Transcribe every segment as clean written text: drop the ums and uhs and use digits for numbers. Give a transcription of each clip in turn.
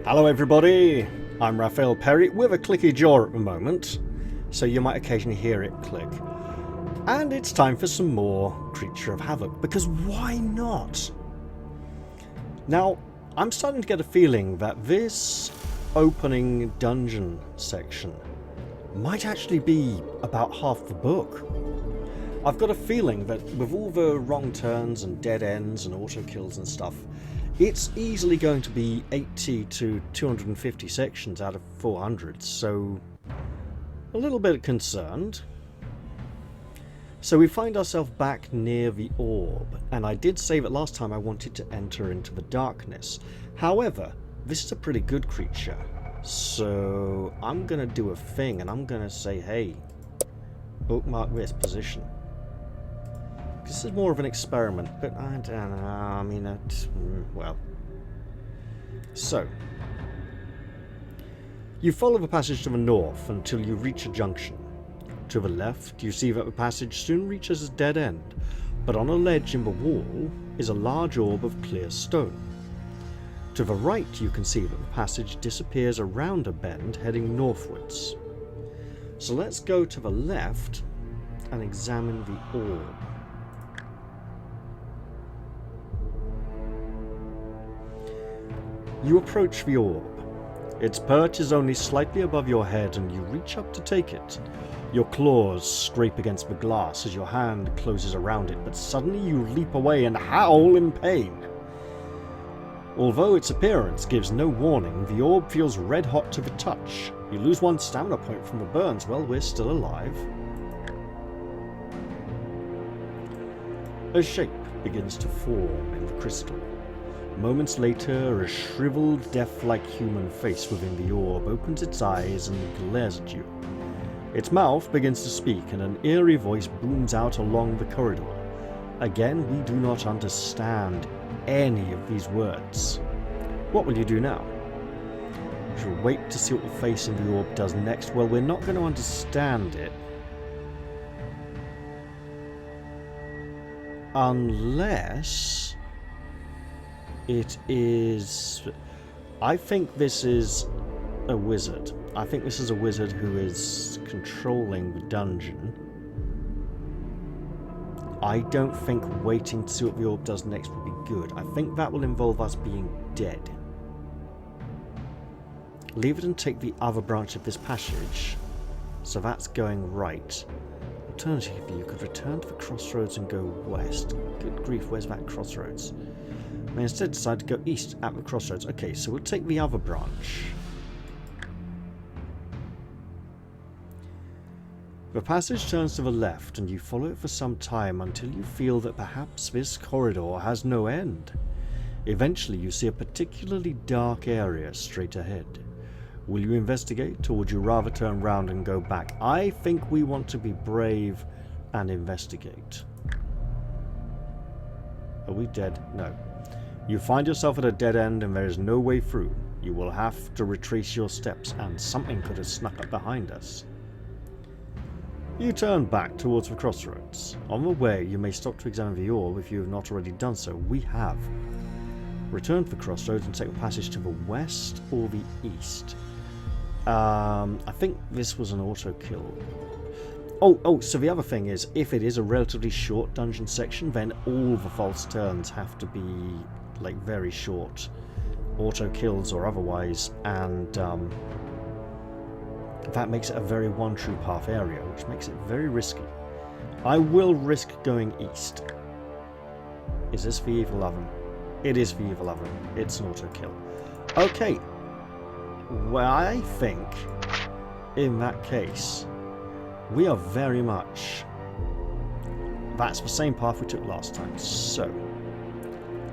Hello everybody, I'm Raphael Perry with a clicky jaw at the moment, so you might occasionally hear it click. And it's time for some more Creature of Havoc, because why not? Now, I'm starting to get a feeling that this opening dungeon section might actually be about half the book. I've got a feeling that with all the wrong turns and dead ends and auto kills and stuff, it's easily going to be 80 to 250 sections out of 400, so a little bit concerned. So we find ourselves back near the orb, and I did say that last time I wanted to enter into the darkness. However, this is a pretty good creature, so I'm going to do a thing, and I'm going to say, hey, bookmark this position. This is more of an experiment, but I don't know, I mean, well. So, you follow the passage to the north until you reach a junction. To the left, you see that the passage soon reaches a dead end, but on a ledge in the wall is a large orb of clear stone. To the right, you can see that the passage disappears around a bend heading northwards. So let's go to the left and examine the orb. You approach the orb. Its perch is only slightly above your head and you reach up to take it. Your claws scrape against the glass as your hand closes around it, but suddenly you leap away and howl in pain. Although its appearance gives no warning, the orb feels red hot to the touch. You lose one stamina point from the burns. Well, we're still alive. A shape begins to form in the crystal. Moments later, a shriveled, death-like human face within the orb opens its eyes and glares at you. Its mouth begins to speak, and an eerie voice booms out along the corridor. Again, we do not understand any of these words. What will you do now? We shall wait to see what the face in the orb does next. Well, we're not going to understand it. Unless it is... I think this is a wizard. I think this is a wizard who is controlling the dungeon. I don't think waiting to see what the orb does next would be good. I think that will involve us being dead. Leave it and take the other branch of this passage. So that's going right. Alternatively, you could return to the crossroads and go west. Good grief, where's that crossroads? I may instead decide to go east at the crossroads. Okay, so we'll take the other branch. The passage turns to the left and you follow it for some time until you feel that perhaps this corridor has no end. Eventually you see a particularly dark area straight ahead. Will you investigate, or would you rather turn round and go back? I think we want to be brave and investigate. Are we dead? No. You find yourself at a dead end and there is no way through. You will have to retrace your steps, and something could have snuck up behind us. You turn back towards the crossroads. On the way, you may stop to examine the orb if you have not already done so. We have. Return to the crossroads and take the passage to the west or the east. I think this was an auto kill. Oh, so the other thing is, if it is a relatively short dungeon section, then all the false turns have to be like very short auto kills or otherwise, and that makes it a very one true path area, which makes it very risky. I will risk going east. Is this the evil oven? It is the evil oven. It's an auto kill. Okay. Well, I think in that case we are very much... That's the same path we took last time. So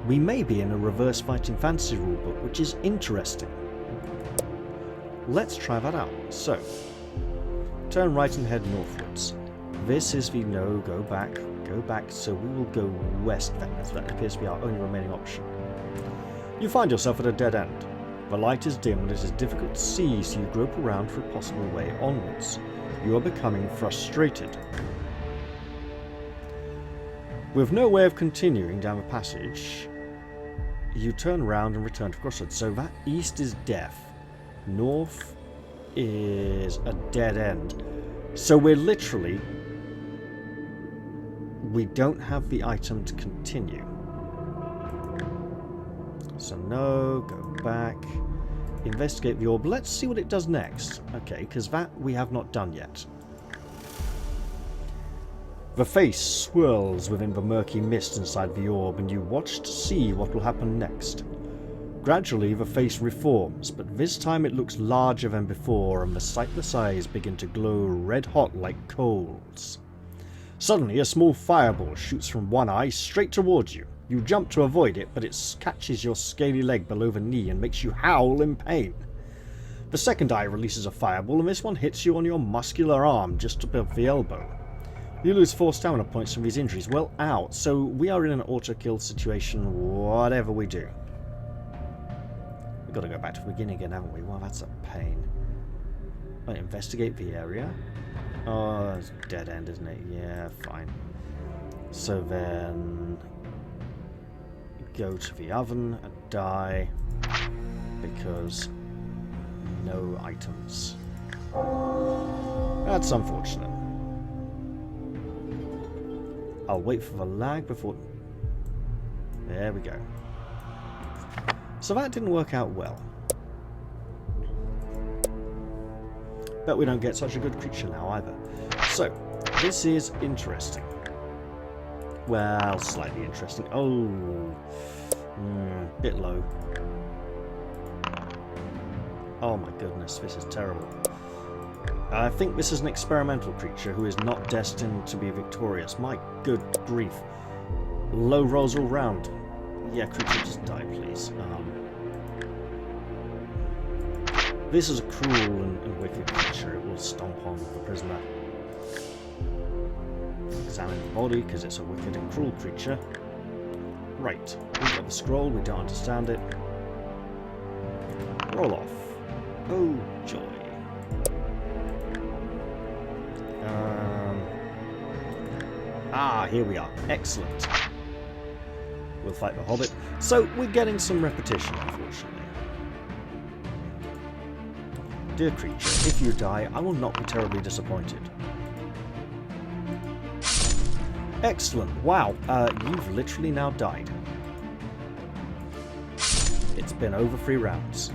we may be in a reverse fighting fantasy rulebook, which is interesting. Let's try that out. So, turn right and head northwards. This is the no, go back, so we will go west then, as that appears to be our only remaining option. You find yourself at a dead end. The light is dim and it is difficult to see, so you grope around for a possible way onwards. You are becoming frustrated. With no way of continuing down the passage, you turn around and return to crossroads. So that east is death. North is a dead end. So we're literally... we don't have the item to continue. So no, go back. Investigate the orb. Let's see what it does next. Okay, because that we have not done yet. The face swirls within the murky mist inside the orb, and you watch to see what will happen next. Gradually, the face reforms, but this time it looks larger than before, and the sightless eyes begin to glow red-hot like coals. Suddenly, a small fireball shoots from one eye straight towards you. You jump to avoid it, but it catches your scaly leg below the knee and makes you howl in pain. The second eye releases a fireball, and this one hits you on your muscular arm just above the elbow. You lose 4 stamina points from these injuries. Well, ow. So we are in an auto-kill situation, whatever we do. We've got to go back to the beginning again, haven't we? Well, that's a pain. Right, investigate the area. Oh, it's a dead end, isn't it? Yeah, fine. So then... go to the oven and die because no items. That's unfortunate. I'll wait for the lag before... there we go. So that didn't work out well. Bet we don't get such a good creature now either. So, this is interesting. Well, slightly interesting. Oh, bit low. Oh my goodness, this is terrible. I think this is an experimental creature who is not destined to be victorious. My good grief. Low rolls all round. Yeah, creature, just die, please. This is a cruel and wicked creature. It will stomp on the prisoner. Examine the body, because it's a wicked and cruel creature. Right, we've got the scroll, we don't understand it. Roll off. Oh, joy. Here we are. Excellent. We'll fight the Hobbit. So, we're getting some repetition, unfortunately. Dear creature, if you die, I will not be terribly disappointed. Excellent. Wow, you've literally now died. It's been over 3 rounds.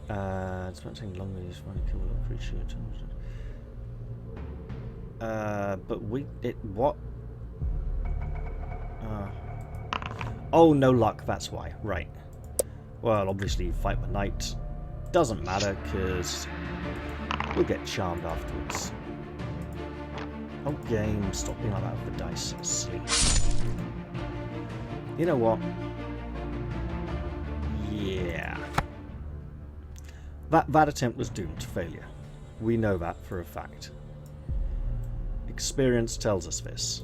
It's not taking longer to find a kill a creature. But what? Oh, no luck, that's why. Right. Well, obviously, fight the knight. Doesn't matter, because we'll get charmed afterwards. Oh, game, stop being like that with the dice. It's silly. You know what? Yeah. That attempt was doomed to failure. We know that for a fact. Experience tells us this.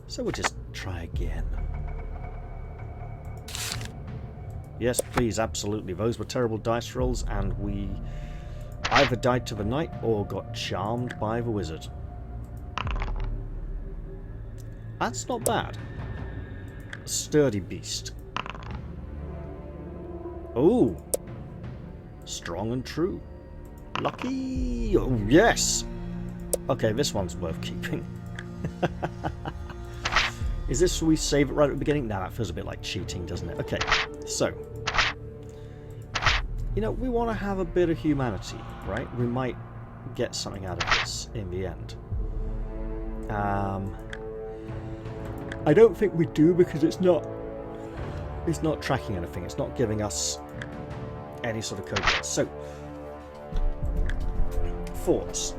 So we'll just try again. Yes, please, absolutely. Those were terrible dice rolls, and we either died to the knight or got charmed by the wizard. That's not bad. A sturdy beast. Oh! Strong and true. Lucky! Oh, yes! Okay, this one's worth keeping. Is this we save it right at the beginning? Nah, that feels a bit like cheating, doesn't it? Okay, so... you know, we want to have a bit of humanity, right? We might get something out of this in the end. I don't think we do, because it's not tracking anything. It's not giving us any sort of code. So, thoughts.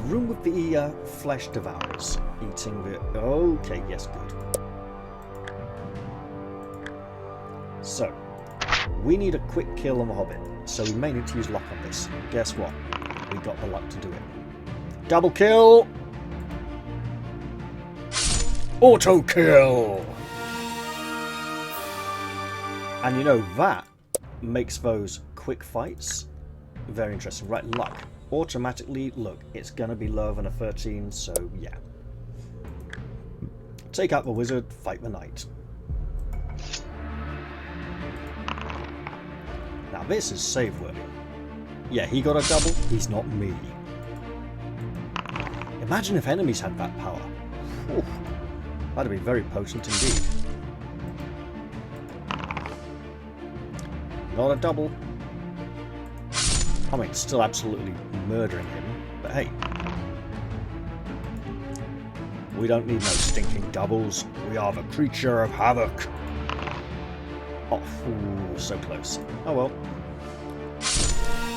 Room with the flesh devourers eating the... okay, yes, good. So, we need a quick kill on the Hobbit, so we may need to use luck on this. Guess what? We got the luck to do it. Double kill! Auto kill! And you know, that makes those quick fights very interesting. Right, luck. Automatically, look, it's going to be lower than a 13, so yeah. Take out the wizard, fight the knight. Now this is save-worthy. Yeah, he got a double, he's not me. Imagine if enemies had that power. Whew. That'd be very potent indeed. Not a double. I mean, still absolutely murdering him, but hey. We don't need no stinking doubles. We are the creature of havoc. Oh, ooh, so close. Oh well.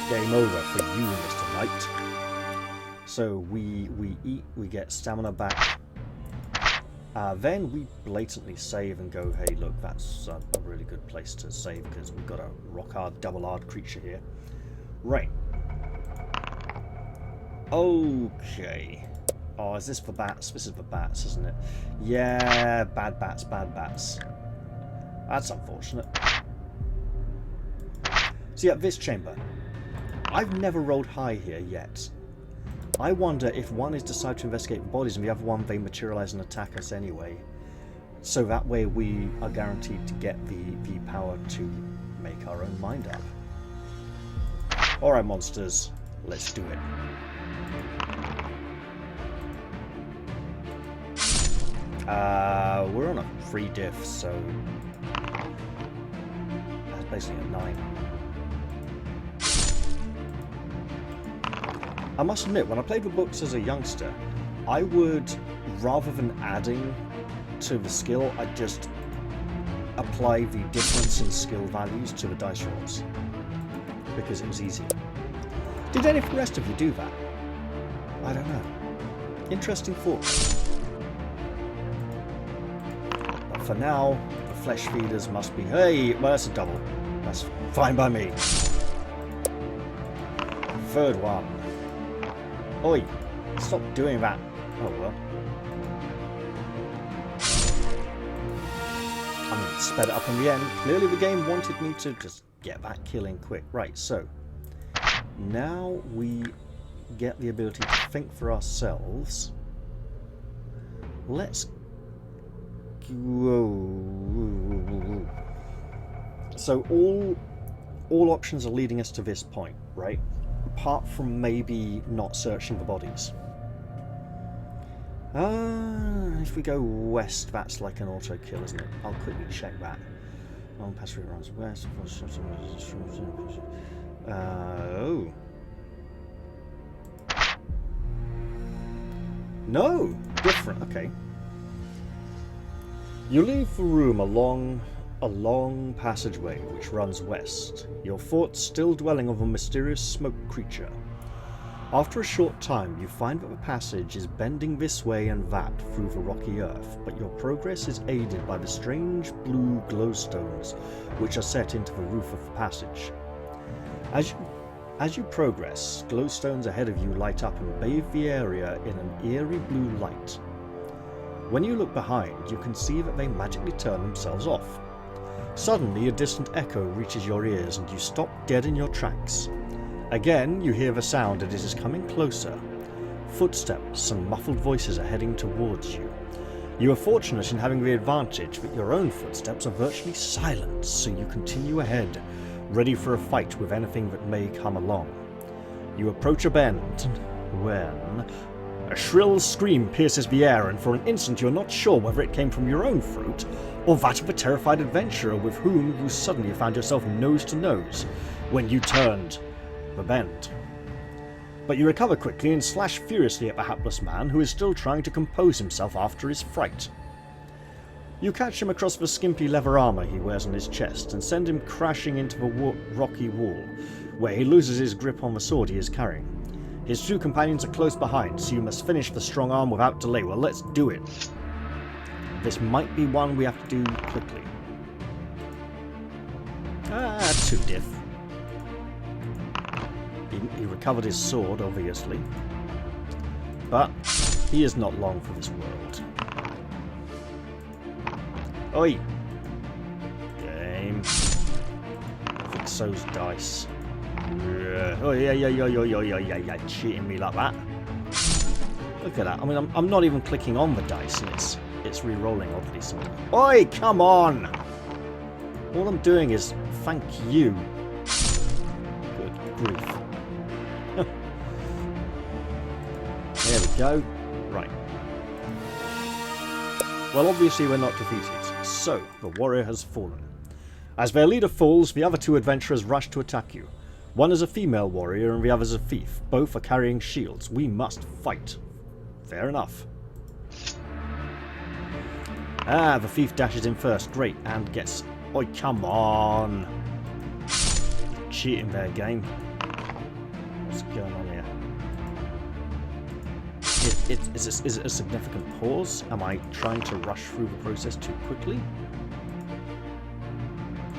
Game over for you, Mr. Knight. So we eat, we get stamina back. Then we blatantly save and go, hey, look, that's a really good place to save because we've got a rock-hard, double-hard creature here. Right. Okay. Oh, is this for bats? This is for bats, isn't it? Yeah, bad bats, bad bats. That's unfortunate. So yeah, this chamber. I've never rolled high here yet. I wonder if one is decide to investigate the bodies and the other one they materialize and attack us anyway. So that way we are guaranteed to get the power to make our own mind up. Alright monsters, let's do it. We're on a free diff, so that's basically a 9. I must admit, when I played the books as a youngster, I would, rather than adding to the skill, I'd just apply the difference in skill values to the dice rolls. Because it was easier. Did any of the rest of you do that? I don't know. Interesting thought. But for now, the flesh feeders must be... Hey, well that's a double. That's fine by me. Third one. Oi, stop doing that. Oh well. I mean, sped it up in the end. Clearly the game wanted me to just get that kill in quick. Right, so now we get the ability to think for ourselves. Let's go. So all options are leading us to this point, right? Apart from maybe not searching the bodies. If we go west, that's like an auto kill, isn't it? I'll quickly check that. Long pass through runs west. Oh. No! Different, okay. You leave the room along a long passageway which runs west, your thoughts still dwelling on the mysterious smoke creature. After a short time, you find that the passage is bending this way and that through the rocky earth, but your progress is aided by the strange blue glowstones which are set into the roof of the passage. As you progress, glowstones ahead of you light up and bathe the area in an eerie blue light. When you look behind, you can see that they magically turn themselves off. Suddenly, a distant echo reaches your ears and you stop dead in your tracks. Again, you hear the sound and it is coming closer. Footsteps and muffled voices are heading towards you. You are fortunate in having the advantage that your own footsteps are virtually silent, so you continue ahead, ready for a fight with anything that may come along. You approach a bend, when a shrill scream pierces the air, and for an instant you are not sure whether it came from your own throat, or that of a terrified adventurer with whom you suddenly found yourself nose to nose when you turned the bend. But you recover quickly and slash furiously at the hapless man who is still trying to compose himself after his fright. You catch him across the skimpy leather armour he wears on his chest and send him crashing into the rocky wall, where he loses his grip on the sword he is carrying. His two companions are close behind, so you must finish the strong arm without delay. Well, let's do it. This might be one we have to do quickly. 2 diff. He recovered his sword, obviously. But he is not long for this world. Oi! Game. Fix those dice. Oh yeah, cheating me like that. Look at that. I mean, I'm not even clicking on the dice and it's it's re-rolling oddly sometimes. Oi, come on! All I'm doing is thank you. Good grief. There we go. Right. Well, obviously we're not defeated, so the warrior has fallen. As their leader falls, the other two adventurers rush to attack you. One is a female warrior and the other is a thief. Both are carrying shields. We must fight. Fair enough. Ah, the thief dashes in first. Great, and gets... Oi, come on! Cheating there, game. What's going on here? Is it a significant pause? Am I trying to rush through the process too quickly?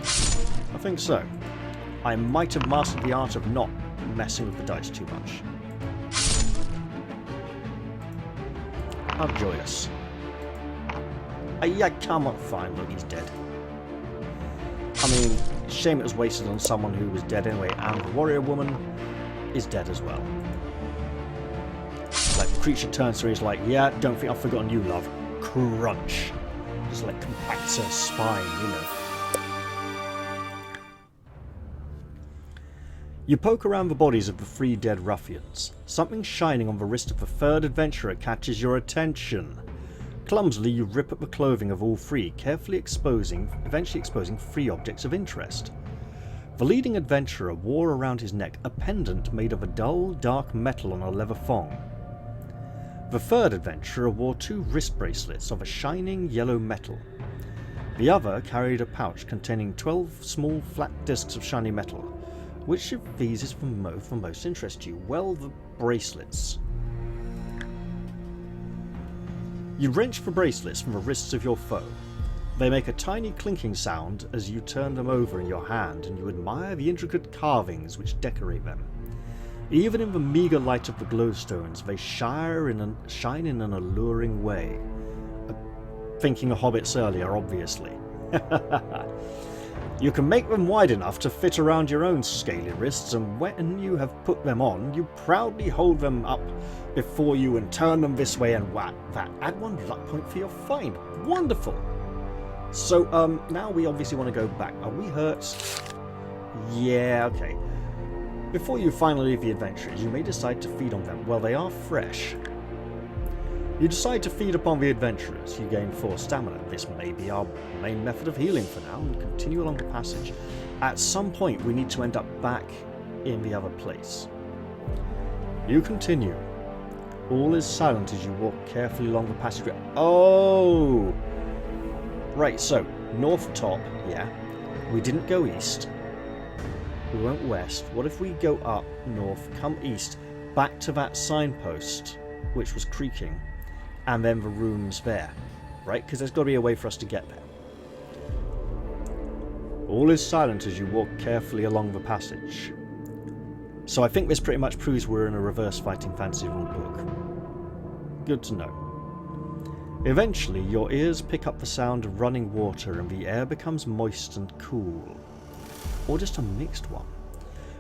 I think so. I might have mastered the art of not messing with the dice too much. How joyous. Yeah, come on, fine, look, he's dead. I mean, shame it was wasted on someone who was dead anyway, and the warrior woman is dead as well. Like, the creature turns to her, he's like, yeah, don't think I've forgotten you, love. Crunch. Just like compacts her spine, you know. You poke around the bodies of the three dead ruffians. Something shining on the wrist of the third adventurer catches your attention. Clumsily, you rip at the clothing of all three, eventually exposing three objects of interest. The leading adventurer wore around his neck a pendant made of a dull, dark metal on a leather thong. The third adventurer wore two wrist bracelets of a shining yellow metal. The other carried a pouch containing 12 small, flat discs of shiny metal. Which of these is the most interest to you? Well, the bracelets. You wrench the bracelets from the wrists of your foe. They make a tiny clinking sound as you turn them over in your hand, and you admire the intricate carvings which decorate them. Even in the meagre light of the glowstones, they shine in an alluring way. Thinking of hobbits earlier, obviously. You can make them wide enough to fit around your own scaly wrists, and when you have put them on, you proudly hold them up before you and turn them this way and whack that. Add one luck point for your find. Wonderful! So, now we obviously want to go back. Are we hurt? Yeah, okay. Before you finally leave the adventurers, you may decide to feed on them. Well, they are fresh. You decide to feed upon the adventurers. You gain 4 stamina. This may be our main method of healing for now, and continue along the passage. At some point, we need to end up back in the other place. You continue. All is silent as you walk carefully along the passage. Oh! Right, so, north top, yeah. We didn't go east. We went west. What if we go up, north, come east, back to that signpost, which was creaking, and then the room's there, right? Because there's got to be a way for us to get there. All is silent as you walk carefully along the passage. So I think this pretty much proves we're in a reverse fighting fantasy rulebook. Good to know. Eventually, your ears pick up the sound of running water and the air becomes moist and cool. Or just a mixed one.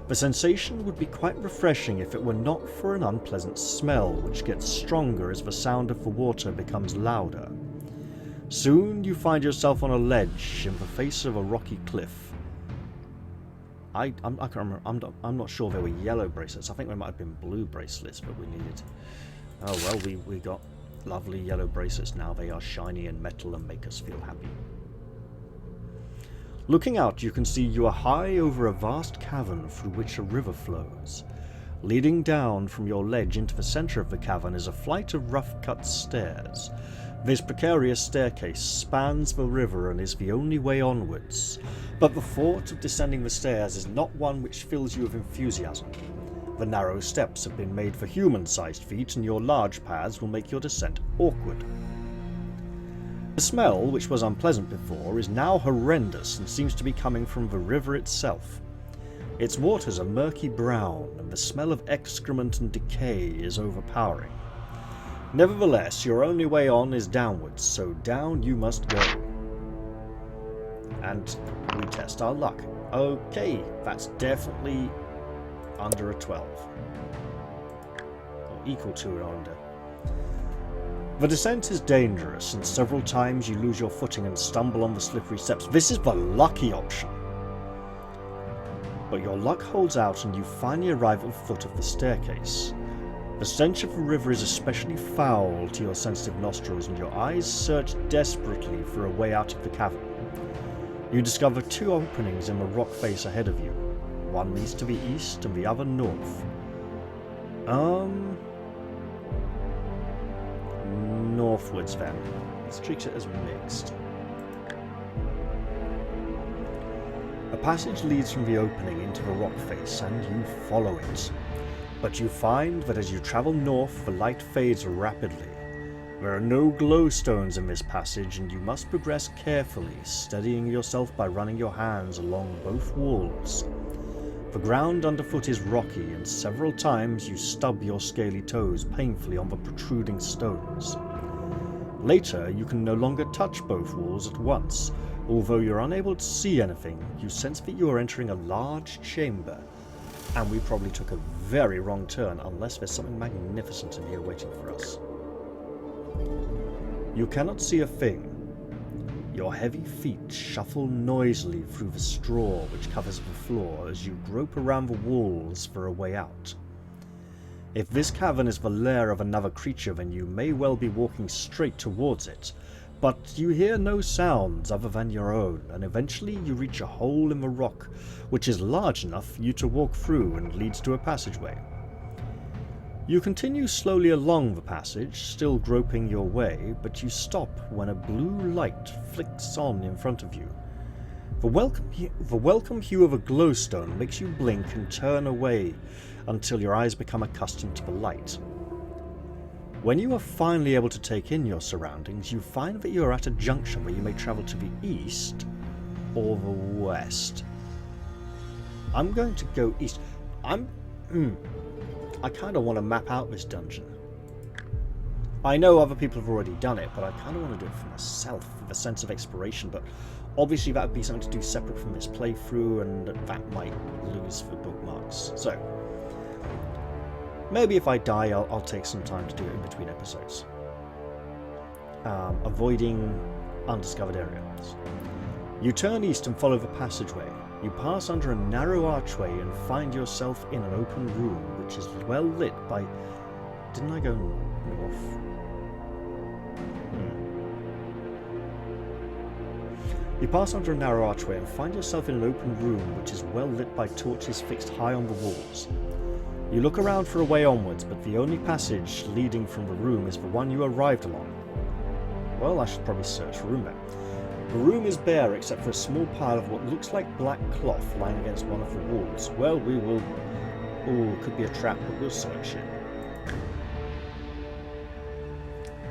The sensation would be quite refreshing if it were not for an unpleasant smell, which gets stronger as the sound of the water becomes louder. Soon you find yourself on a ledge in the face of a rocky cliff. I can't remember. I'm not sure they were yellow bracelets. I think they might have been blue bracelets, but we needed... Oh well, we got lovely yellow bracelets now. They are shiny and metal and make us feel happy. Looking out, you can see you are high over a vast cavern through which a river flows. Leading down from your ledge into the centre of the cavern is a flight of rough-cut stairs. This precarious staircase spans the river and is the only way onwards. But the thought of descending the stairs is not one which fills you with enthusiasm. The narrow steps have been made for human-sized feet, and your large paths will make your descent awkward. The smell, which was unpleasant before, is now horrendous and seems to be coming from the river itself. Its waters are murky brown, and the smell of excrement and decay is overpowering. Nevertheless, your only way on is downwards, so down you must go. And we test our luck. Okay, that's definitely under a 12. Or equal to or under. The descent is dangerous, and several times you lose your footing and stumble on the slippery steps. This is the lucky option. But your luck holds out and you finally arrive at the foot of the staircase. The stench of the river is especially foul to your sensitive nostrils, and your eyes search desperately for a way out of the cavern. You discover two openings in the rock face ahead of you. One leads to the east and the other north. Northwards then. Let's treat it as mixed. A passage leads from the opening into the rock face, and you follow it. But you find that as you travel north, the light fades rapidly. There are no glowstones in this passage, and you must progress carefully, steadying yourself by running your hands along both walls. The ground underfoot is rocky, and several times you stub your scaly toes painfully on the protruding stones. Later, you can no longer touch both walls at once. Although you're unable to see anything, you sense that you are entering a large chamber, and we probably took a very wrong turn unless there's something magnificent in here waiting for us. You cannot see a thing. Your heavy feet shuffle noisily through the straw which covers the floor as you grope around the walls for a way out. If this cavern is the lair of another creature, then you may well be walking straight towards it, but you hear no sounds other than your own, and eventually you reach a hole in the rock which is large enough for you to walk through and leads to a passageway. You continue slowly along the passage, still groping your way, but you stop when a blue light flicks on in front of you. The welcome hue of a glowstone makes you blink and turn away until your eyes become accustomed to the light. When you are finally able to take in your surroundings, you find that you are at a junction where you may travel to the east or the west. I'm going to go east. I kind of want to map out this dungeon. I know other people have already done it, but I kind of want to do it for myself, with a sense of exploration, but obviously that would be something to do separate from this playthrough, and that might lose the bookmarks. So, maybe if I die, I'll take some time to do it in between episodes. Avoiding undiscovered areas. You turn east and follow the passageway. You pass under a narrow archway and find yourself in an open room, which is well lit by... Didn't I go north? You pass under a narrow archway and find yourself in an open room, which is well lit by torches fixed high on the walls. You look around for a way onwards, but the only passage leading from the room is the one you arrived along. Well, I should probably search the room then. The room is bare except for a small pile of what looks like black cloth lying against one of the walls. Well, we will... Oh, could be a trap, but we'll search it.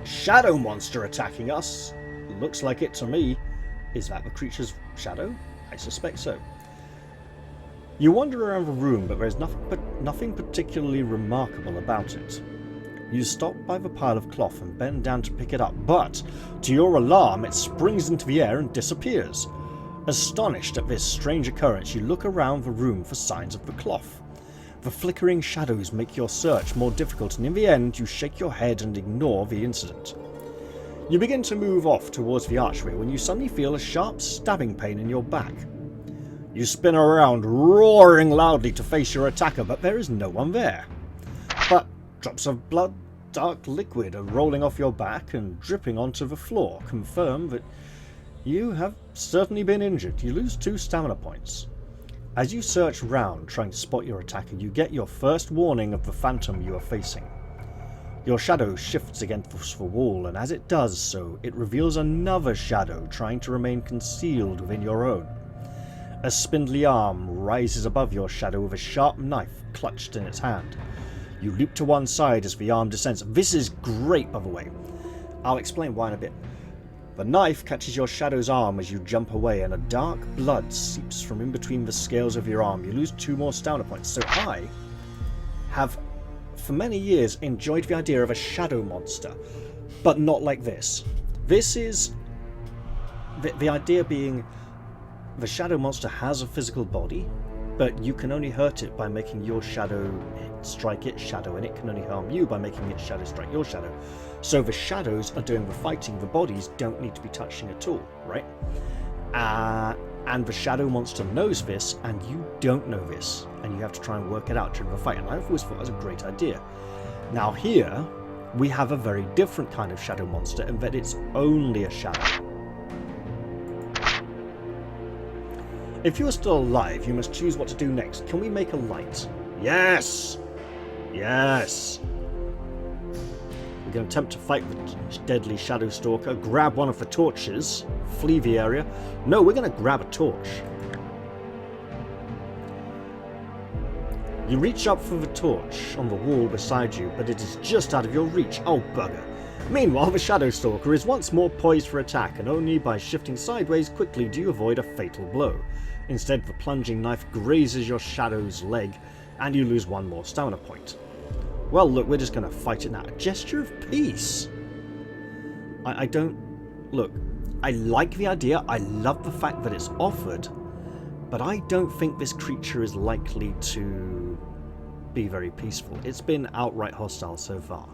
Shadow monster attacking us! Looks like it to me. Is that the creature's shadow? I suspect so. You wander around the room, but there is nothing particularly remarkable about it. You stop by the pile of cloth and bend down to pick it up, but, to your alarm, it springs into the air and disappears. Astonished at this strange occurrence, you look around the room for signs of the cloth. The flickering shadows make your search more difficult, and in the end, you shake your head and ignore the incident. You begin to move off towards the archway when you suddenly feel a sharp stabbing pain in your back. You spin around, roaring loudly to face your attacker, but there is no one there. But drops of blood, dark liquid are rolling off your back and dripping onto the floor, confirm that you have certainly been injured. You lose 2 stamina points. As you search round, trying to spot your attacker, you get your first warning of the phantom you are facing. Your shadow shifts against the wall, and as it does so, it reveals another shadow trying to remain concealed within your own. A spindly arm rises above your shadow with a sharp knife clutched in its hand. You leap to one side as the arm descends. This is great, by the way. I'll explain why in a bit. The knife catches your shadow's arm as you jump away, and a dark blood seeps from in between the scales of your arm. You lose 2 more stamina points. So I have, for many years, enjoyed the idea of a shadow monster, but not like this. This is... The idea being... The shadow monster has a physical body, but you can only hurt it by making your shadow strike its shadow, and it can only harm you by making its shadow strike your shadow. So the shadows are doing the fighting, the bodies don't need to be touching at all, right? And the shadow monster knows this, and you don't know this, and you have to try and work it out during the fight, and I've always thought that was a great idea. Now here, we have a very different kind of shadow monster, in that it's only a shadow. If you are still alive, you must choose what to do next. Can we make a light? Yes! Yes! We're going to attempt to fight the deadly shadow stalker, grab one of the torches, flee the area. No, we're going to grab a torch. You reach up for the torch on the wall beside you, but it is just out of your reach. Oh, bugger. Meanwhile, the shadow stalker is once more poised for attack, and only by shifting sideways quickly do you avoid a fatal blow. Instead, the plunging knife grazes your shadow's leg, and you lose one more stamina point. Well, look, we're just going to fight it now. A gesture of peace. I don't... Look, I like the idea. I love the fact that it's offered, but I don't think this creature is likely to be very peaceful. It's been outright hostile so far.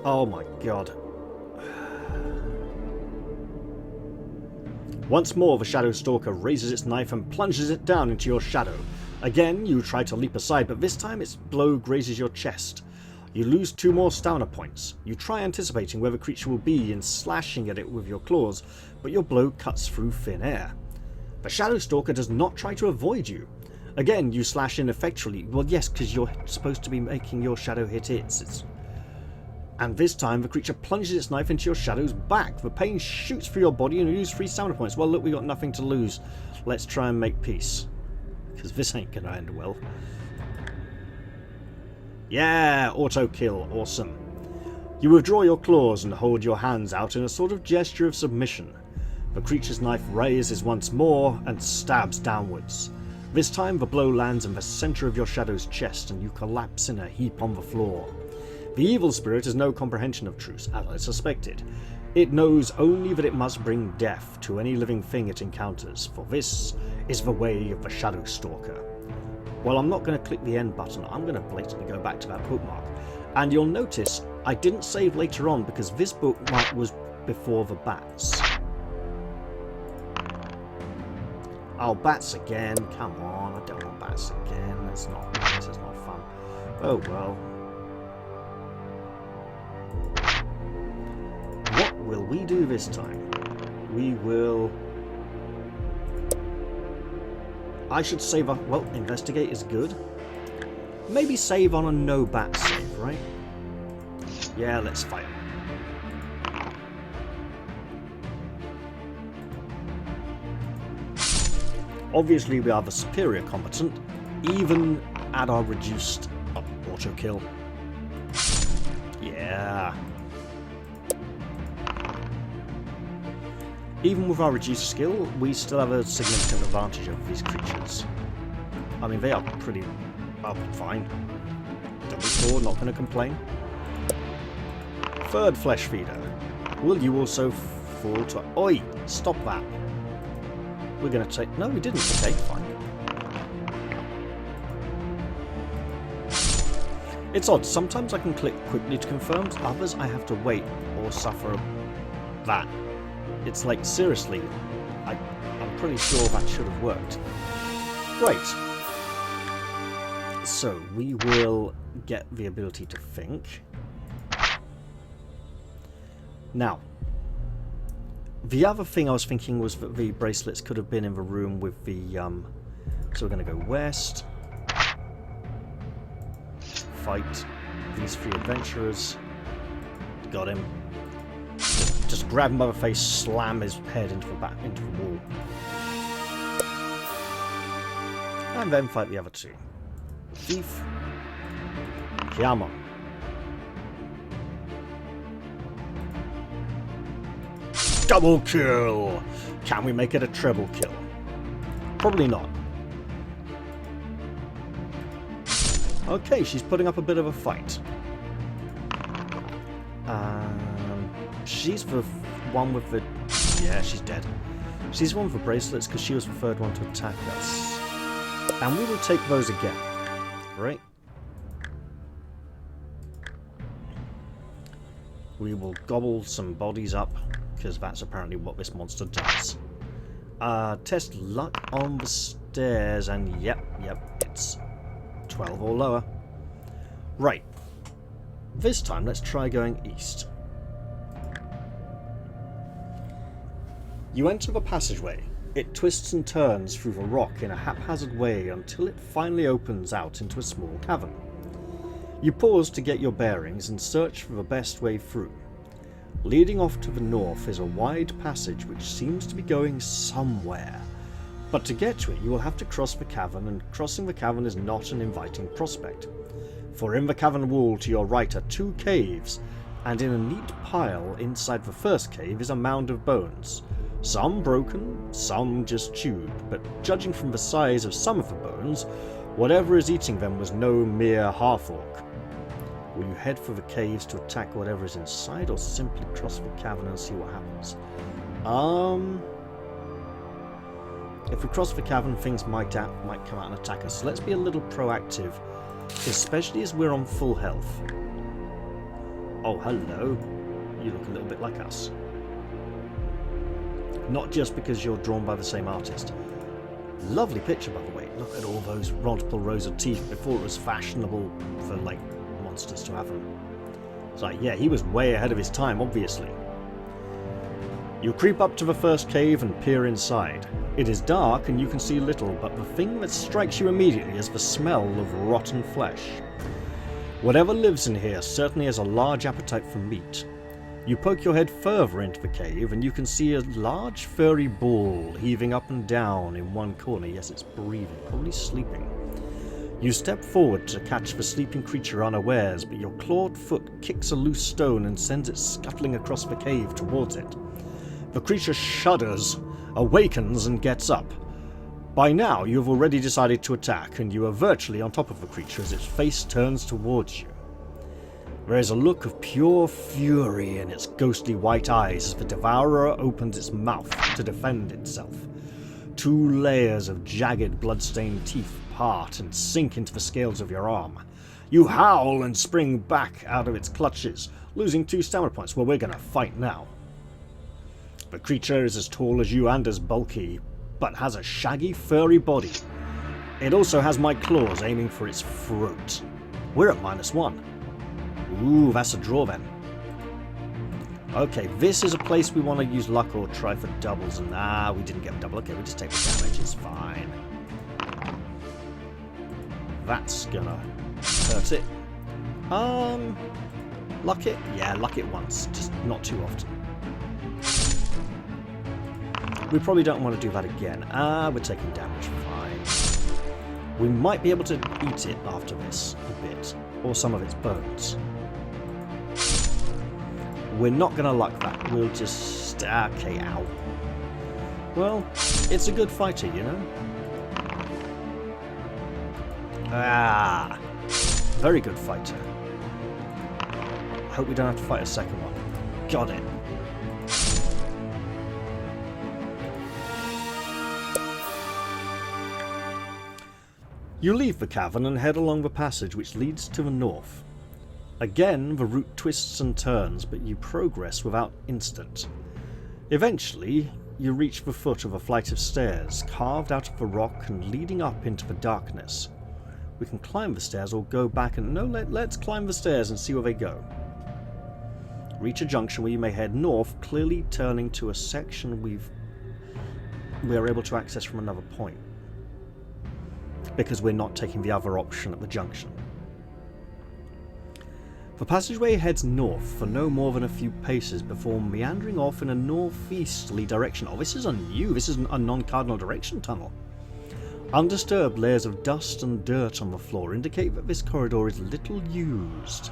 Oh my god. Once more, the shadow stalker raises its knife and plunges it down into your shadow. Again, you try to leap aside, but this time its blow grazes your chest. You lose 2 more stamina points. You try anticipating where the creature will be and slashing at it with your claws, but your blow cuts through thin air. The shadow stalker does not try to avoid you. Again, you slash ineffectually. Well, yes, because you're supposed to be making your shadow hit its. And this time, the creature plunges its knife into your shadow's back. The pain shoots through your body and you lose 3 stamina points. Well, look, we got nothing to lose. Let's try and make peace. Because this ain't going to end well. Yeah, auto kill, awesome. You withdraw your claws and hold your hands out in a sort of gesture of submission. The creature's knife raises once more and stabs downwards. This time the blow lands in the centre of your shadow's chest and you collapse in a heap on the floor. The evil spirit has no comprehension of truce, as I suspected. It knows only that it must bring death to any living thing it encounters, for this is the way of the shadow stalker. Well, I'm not going to click the end button, I'm going to blatantly go back to that bookmark. And you'll notice I didn't save later on because this bookmark was before the bats. Oh, bats again, come on, I don't want bats again, this is not fun. Oh well. What will we do this time? We will... I should save on... Well, investigate is good. Maybe save on a no bat save, right? Yeah, let's fight him. Obviously, we are the superior combatant, even at our reduced auto kill. Yeah. Even with our reduced skill, we still have a significant advantage over these creatures. I mean, they are pretty fine. Double sword, not going to complain. Third flesh feeder. Will you also fall to... Oi! Stop that. We're going to take... No, we didn't. Okay, fine. It's odd. Sometimes I can click quickly to confirm. Others I have to wait or suffer that. It's like, seriously, I'm pretty sure that should have worked. Right. So, we will get the ability to think. Now, the other thing I was thinking was that the bracelets could have been in the room with the, so we're going to go west. Fight these 3 adventurers. Got him. Just grab him by the face, slam his head into the wall. And then fight the other 2. Thief. Come on. Double kill! Can we make it a treble kill? Probably not. Okay, she's putting up a bit of a fight. She's the one with the... Yeah, she's dead. She's the one with the bracelets because she was the third one to attack us. And we will take those again. Right? We will gobble some bodies up, because that's apparently what this monster does. Test luck on the stairs, and yep, it's 12 or lower. Right. This time, let's try going east. You enter the passageway. It twists and turns through the rock in a haphazard way until it finally opens out into a small cavern. You pause to get your bearings and search for the best way through. Leading off to the north is a wide passage which seems to be going somewhere. But to get to it, you will have to cross the cavern, and crossing the cavern is not an inviting prospect. For in the cavern wall to your right are 2 caves, and in a neat pile inside the first cave is a mound of bones. Some broken, some just chewed, but judging from the size of some of the bones, whatever is eating them was no mere half-orc. Will you head for the caves to attack whatever is inside, or simply cross the cavern and see what happens? If we cross the cavern, things might come out and attack us, so let's be a little proactive, especially as we're on full health. Oh, hello. You look a little bit like us. Not just because you're drawn by the same artist. Lovely picture, by the way. Look at all those multiple rows of teeth before it was fashionable for, like, monsters to have them. It's like, yeah, he was way ahead of his time, obviously. You creep up to the first cave and peer inside. It is dark and you can see little, but the thing that strikes you immediately is the smell of rotten flesh. Whatever lives in here certainly has a large appetite for meat. You poke your head further into the cave and you can see a large furry ball heaving up and down in one corner. Yes, it's breathing, probably sleeping. You step forward to catch the sleeping creature unawares, but your clawed foot kicks a loose stone and sends it scuttling across the cave towards it. The creature shudders, awakens and gets up. By now you have already decided to attack, and you are virtually on top of the creature as its face turns towards you. There is a look of pure fury in its ghostly white eyes as the devourer opens its mouth to defend itself. 2 layers of jagged blood-stained teeth part and sink into the scales of your arm. You howl and spring back out of its clutches, losing 2 stamina points. Well, we're going to fight now. The creature is as tall as you and as bulky, but has a shaggy, furry body. It also has my claws aiming for its throat. We're at -1. Ooh, that's a draw then. Okay, this is a place we want to use luck or try for doubles, and we didn't get a double. Okay, we just take the damage, it's fine. That's gonna hurt it. Luck it? Yeah, luck it once, just not too often. We probably don't want to do that again. We're taking damage, fine. We might be able to eat it after this, a bit, or some of its bones. We're not going to luck that, we'll just... okay, ow. Well, it's a good fighter, you know? Very good fighter. I hope we don't have to fight a second one. Got it. You leave the cavern and head along the passage which leads to the north. Again, the route twists and turns, but you progress without incident. Eventually, you reach the foot of a flight of stairs, carved out of the rock and leading up into the darkness. We can climb the stairs or go back and... no, let's climb the stairs and see where they go. Reach a junction where you may head north, clearly turning to a section we are able to access from another point, because we're not taking the other option at the junction. The passageway heads north for no more than a few paces before meandering off in a northeasterly direction. Oh, this is a non-cardinal direction tunnel. Undisturbed layers of dust and dirt on the floor indicate that this corridor is little used,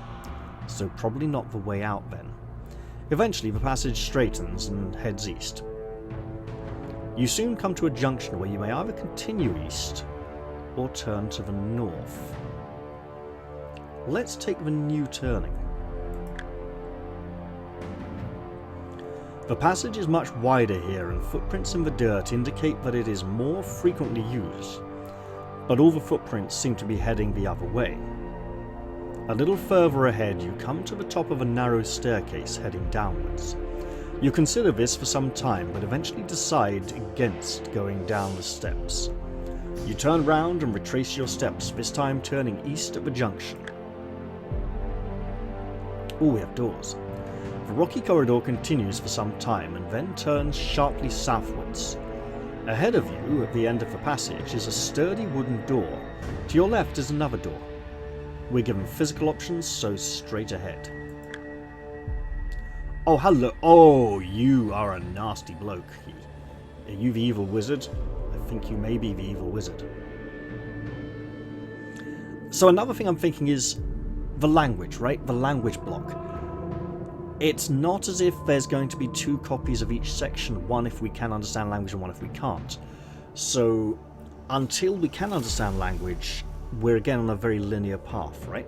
so probably not the way out then. Eventually the passage straightens and heads east. You soon come to a junction where you may either continue east or turn to the north. Let's take the new turning. The passage is much wider here, and footprints in the dirt indicate that it is more frequently used, but all the footprints seem to be heading the other way. A little further ahead, you come to the top of a narrow staircase heading downwards. You consider this for some time, but eventually decide against going down the steps. You turn round and retrace your steps, this time turning east at the junction. Oh, we have doors. The rocky corridor continues for some time and then turns sharply southwards. Ahead of you, at the end of the passage, is a sturdy wooden door. To your left is another door. We're given physical options, so straight ahead. Oh, hello. Oh, you are a nasty bloke. Are you the evil wizard? I think you may be the evil wizard. So another thing I'm thinking is the language, right? The language block. It's not as if there's going to be two copies of each section, one if we can understand language and one if we can't. So until we can understand language, we're again on a very linear path, right?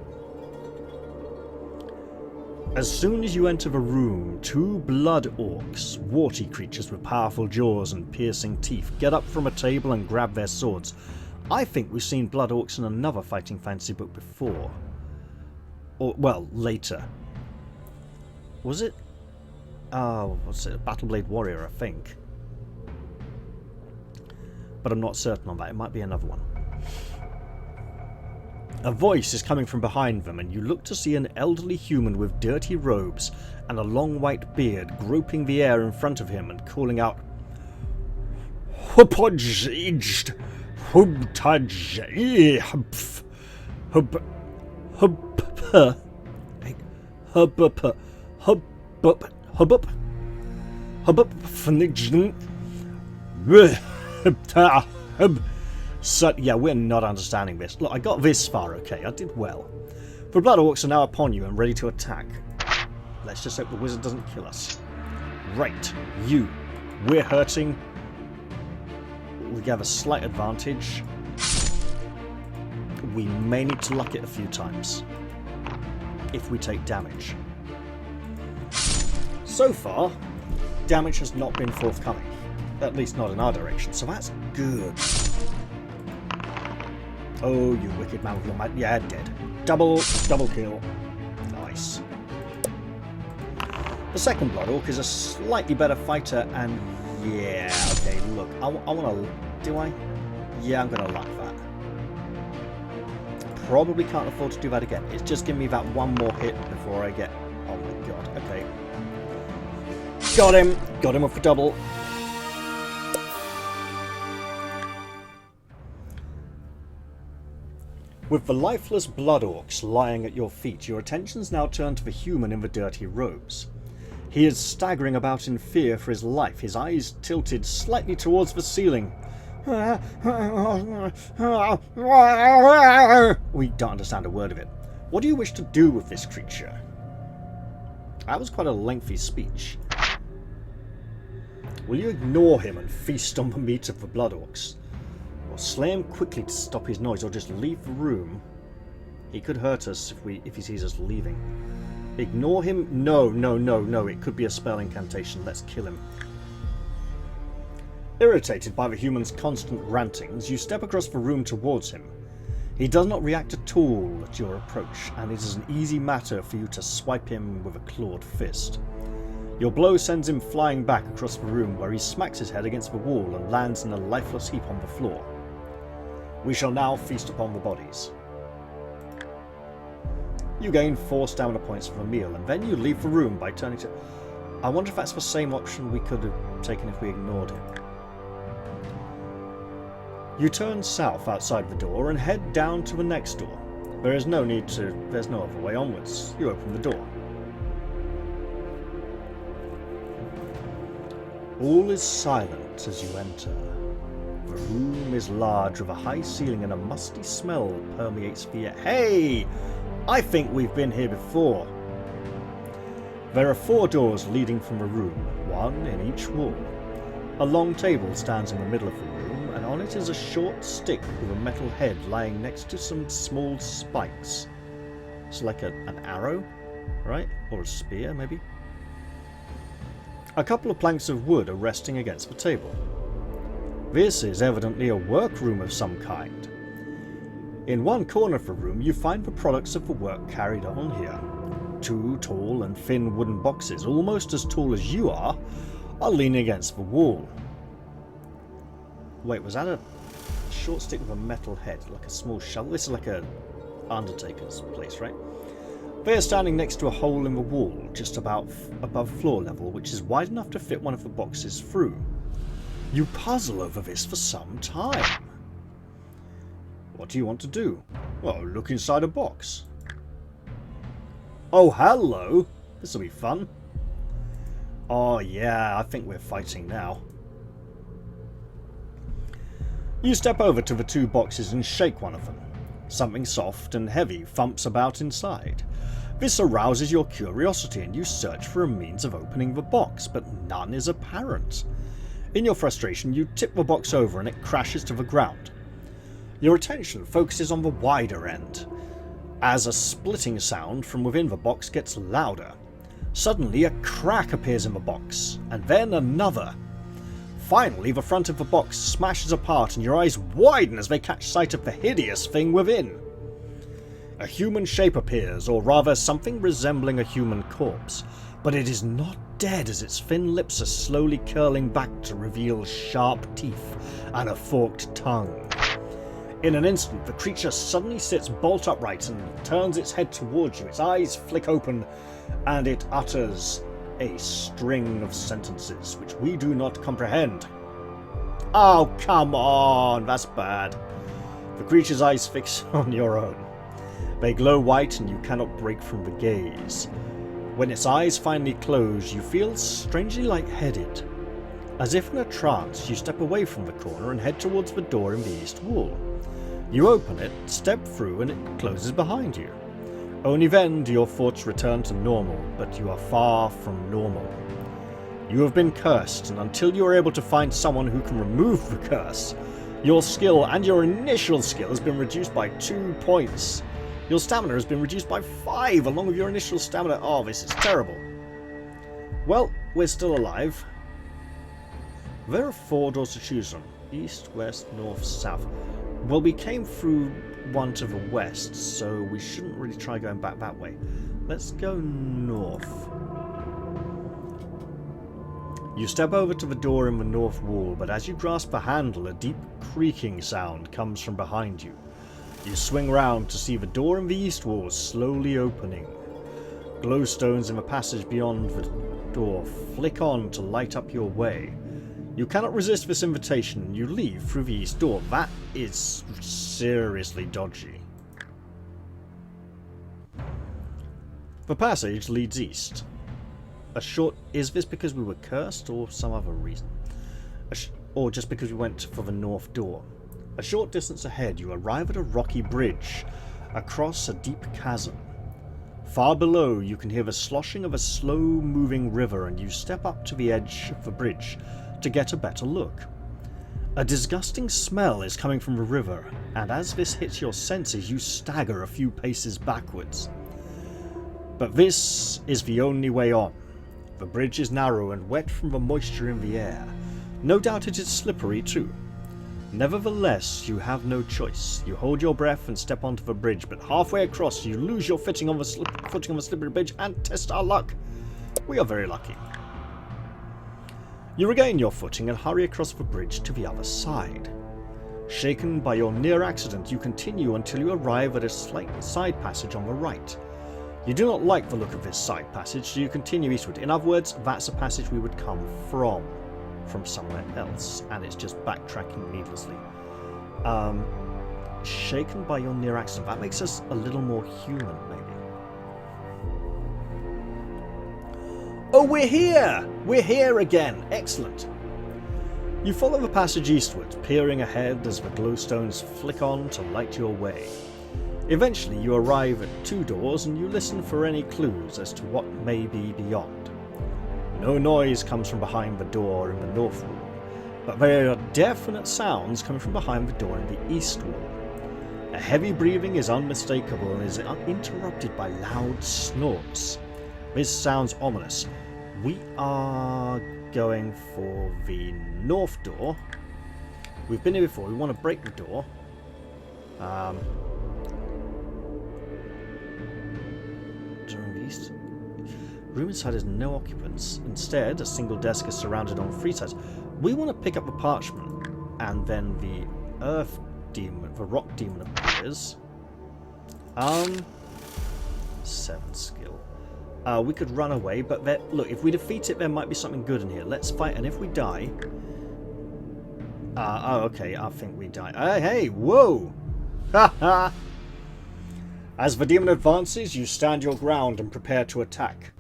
As soon as you enter the room, two blood orcs, warty creatures with powerful jaws and piercing teeth, get up from a table and grab their swords. I think we've seen blood orcs in another Fighting Fantasy book before. Or, well, later. Was it? Oh, what's it? Battle Blade Warrior, I think. But I'm not certain on that. It might be another one. A voice is coming from behind them, and you look to see an elderly human with dirty robes and a long white beard groping the air in front of him and calling out, "Hupodged, hubtudge, hubf, hub, hub, hub, hub, hub, hub, fnijn, hub." So, yeah, we're not understanding this. Look, I got this far, okay, I did well. The blood orcs are now upon you and ready to attack. Let's just hope the wizard doesn't kill us. Right, you. We're hurting. We have a slight advantage. We may need to luck it a few times if we take damage. So far, damage has not been forthcoming. At least not in our direction, so that's good. Oh, you wicked man with your might. Yeah, dead. Double kill. Nice. The second Blood Orc is a slightly better fighter, and yeah, okay, look. I want to... Do I? Yeah, I'm going to luck that. Probably can't afford to do that again. It's just give me that one more hit before I get... Oh my god, okay. Got him! Got him with the double. With the lifeless blood orcs lying at your feet, your attentions now turn to the human in the dirty robes. He is staggering about in fear for his life, his eyes tilted slightly towards the ceiling. We don't understand a word of it. What do you wish to do with this creature? That was quite a lengthy speech. Will you ignore him and feast on the meat of the blood orcs? Or slay him quickly to stop his noise, or just leave the room? He could hurt us if he sees us leaving. Ignore him? No. It could be a spell incantation. Let's kill him. Irritated by the human's constant rantings, you step across the room towards him. He does not react at all at your approach, and it is an easy matter for you to swipe him with a clawed fist. Your blow sends him flying back across the room, where he smacks his head against the wall and lands in a lifeless heap on the floor. We shall now feast upon the bodies. You gain 4 stamina points for the meal, and then you leave the room by turning to... I wonder if that's the same option we could have taken if we ignored him. You turn south outside the door and head down to the next door. There's no other way onwards. You open the door. All is silent as you enter. The room is large with a high ceiling and a musty smell permeates the air. Hey! I think we've been here before. There are 4 doors leading from the room, one in each wall. A long table stands in the middle of the room, and on it is a short stick with a metal head lying next to some small spikes. It's like an arrow, right? Or a spear, maybe? A couple of planks of wood are resting against the table. This is evidently a workroom of some kind. In one corner of the room, you find the products of the work carried on here. 2 tall and thin wooden boxes, almost as tall as you are leaning against the wall. Wait, was that a short stick with a metal head, like a small shovel? This is like a undertaker's place, right? They are standing next to a hole in the wall, just about above floor level, which is wide enough to fit one of the boxes through. You puzzle over this for some time. What do you want to do? Well, look inside a box. Oh, hello! This'll be fun. Oh yeah, I think we're fighting now. You step over to the 2 boxes and shake one of them. Something soft and heavy thumps about inside. This arouses your curiosity and you search for a means of opening the box, but none is apparent. In your frustration, you tip the box over and it crashes to the ground. Your attention focuses on the wider end, as a splitting sound from within the box gets louder. Suddenly a crack appears in the box, and then another. Finally, the front of the box smashes apart and your eyes widen as they catch sight of the hideous thing within. A human shape appears, or rather something resembling a human corpse, but it is not dead as its thin lips are slowly curling back to reveal sharp teeth and a forked tongue. In an instant, the creature suddenly sits bolt upright and turns its head towards you. Its eyes flick open, and it utters a string of sentences which we do not comprehend. Oh, come on, that's bad. The creature's eyes fix on your own. They glow white and you cannot break from the gaze. When its eyes finally close, you feel strangely lightheaded. As if in a trance, you step away from the corner and head towards the door in the east wall. You open it, step through, and it closes behind you. Only then do your thoughts return to normal, but you are far from normal. You have been cursed, and until you are able to find someone who can remove the curse, your skill and your initial skill has been reduced by 2 points. Your stamina has been reduced by 5, along with your initial stamina. Oh, this is terrible. Well, we're still alive. There are 4 doors to choose from. East, west, north, south. Well, we came through one to the west, so we shouldn't really try going back that way. Let's go north. You step over to the door in the north wall, but as you grasp the handle, a deep creaking sound comes from behind you. You swing round to see the door in the east wall slowly opening. Glowstones in the passage beyond the door flick on to light up your way. You cannot resist this invitation and you leave through the east door. That is seriously dodgy. The passage leads east. Is this because we were cursed or some other reason? Or just because we went for the north door? A short distance ahead you arrive at a rocky bridge across a deep chasm. Far below you can hear the sloshing of a slow-moving river and you step up to the edge of the bridge to get a better look. A disgusting smell is coming from the river, and as this hits your senses you stagger a few paces backwards. But this is the only way on. The bridge is narrow and wet from the moisture in the air. No doubt it is slippery too. Nevertheless, you have no choice. You hold your breath and step onto the bridge, but halfway across you lose your footing on the slippery bridge and test our luck. We are very lucky. You regain your footing and hurry across the bridge to the other side. Shaken by your near accident, you continue until you arrive at a slight side passage on the right. You do not like the look of this side passage, so you continue eastward. In other words, that's a passage we would come from somewhere else, and it's just backtracking needlessly. Shaken by your near accident, that makes us a little more human, maybe. Oh, we're here! We're here again! Excellent! You follow the passage eastward, peering ahead as the glowstones flick on to light your way. Eventually you arrive at 2 doors and you listen for any clues as to what may be beyond. No noise comes from behind the door in the north wall, but there are definite sounds coming from behind the door in the east wall. A heavy breathing is unmistakable and is interrupted by loud snorts. This sounds ominous. We are going for the north door. We've been here before. We want to break the door. East. Room inside has no occupants. Instead, a single desk is surrounded on three sides. We want to pick up the parchment, and then the earth demon, the rock demon appears. 7 skill. We could run away, but look, if we defeat it, there might be something good in here. Let's fight, and if we die... oh, okay, I think we die. Hey, whoa! Ha ha! As the demon advances, you stand your ground and prepare to attack.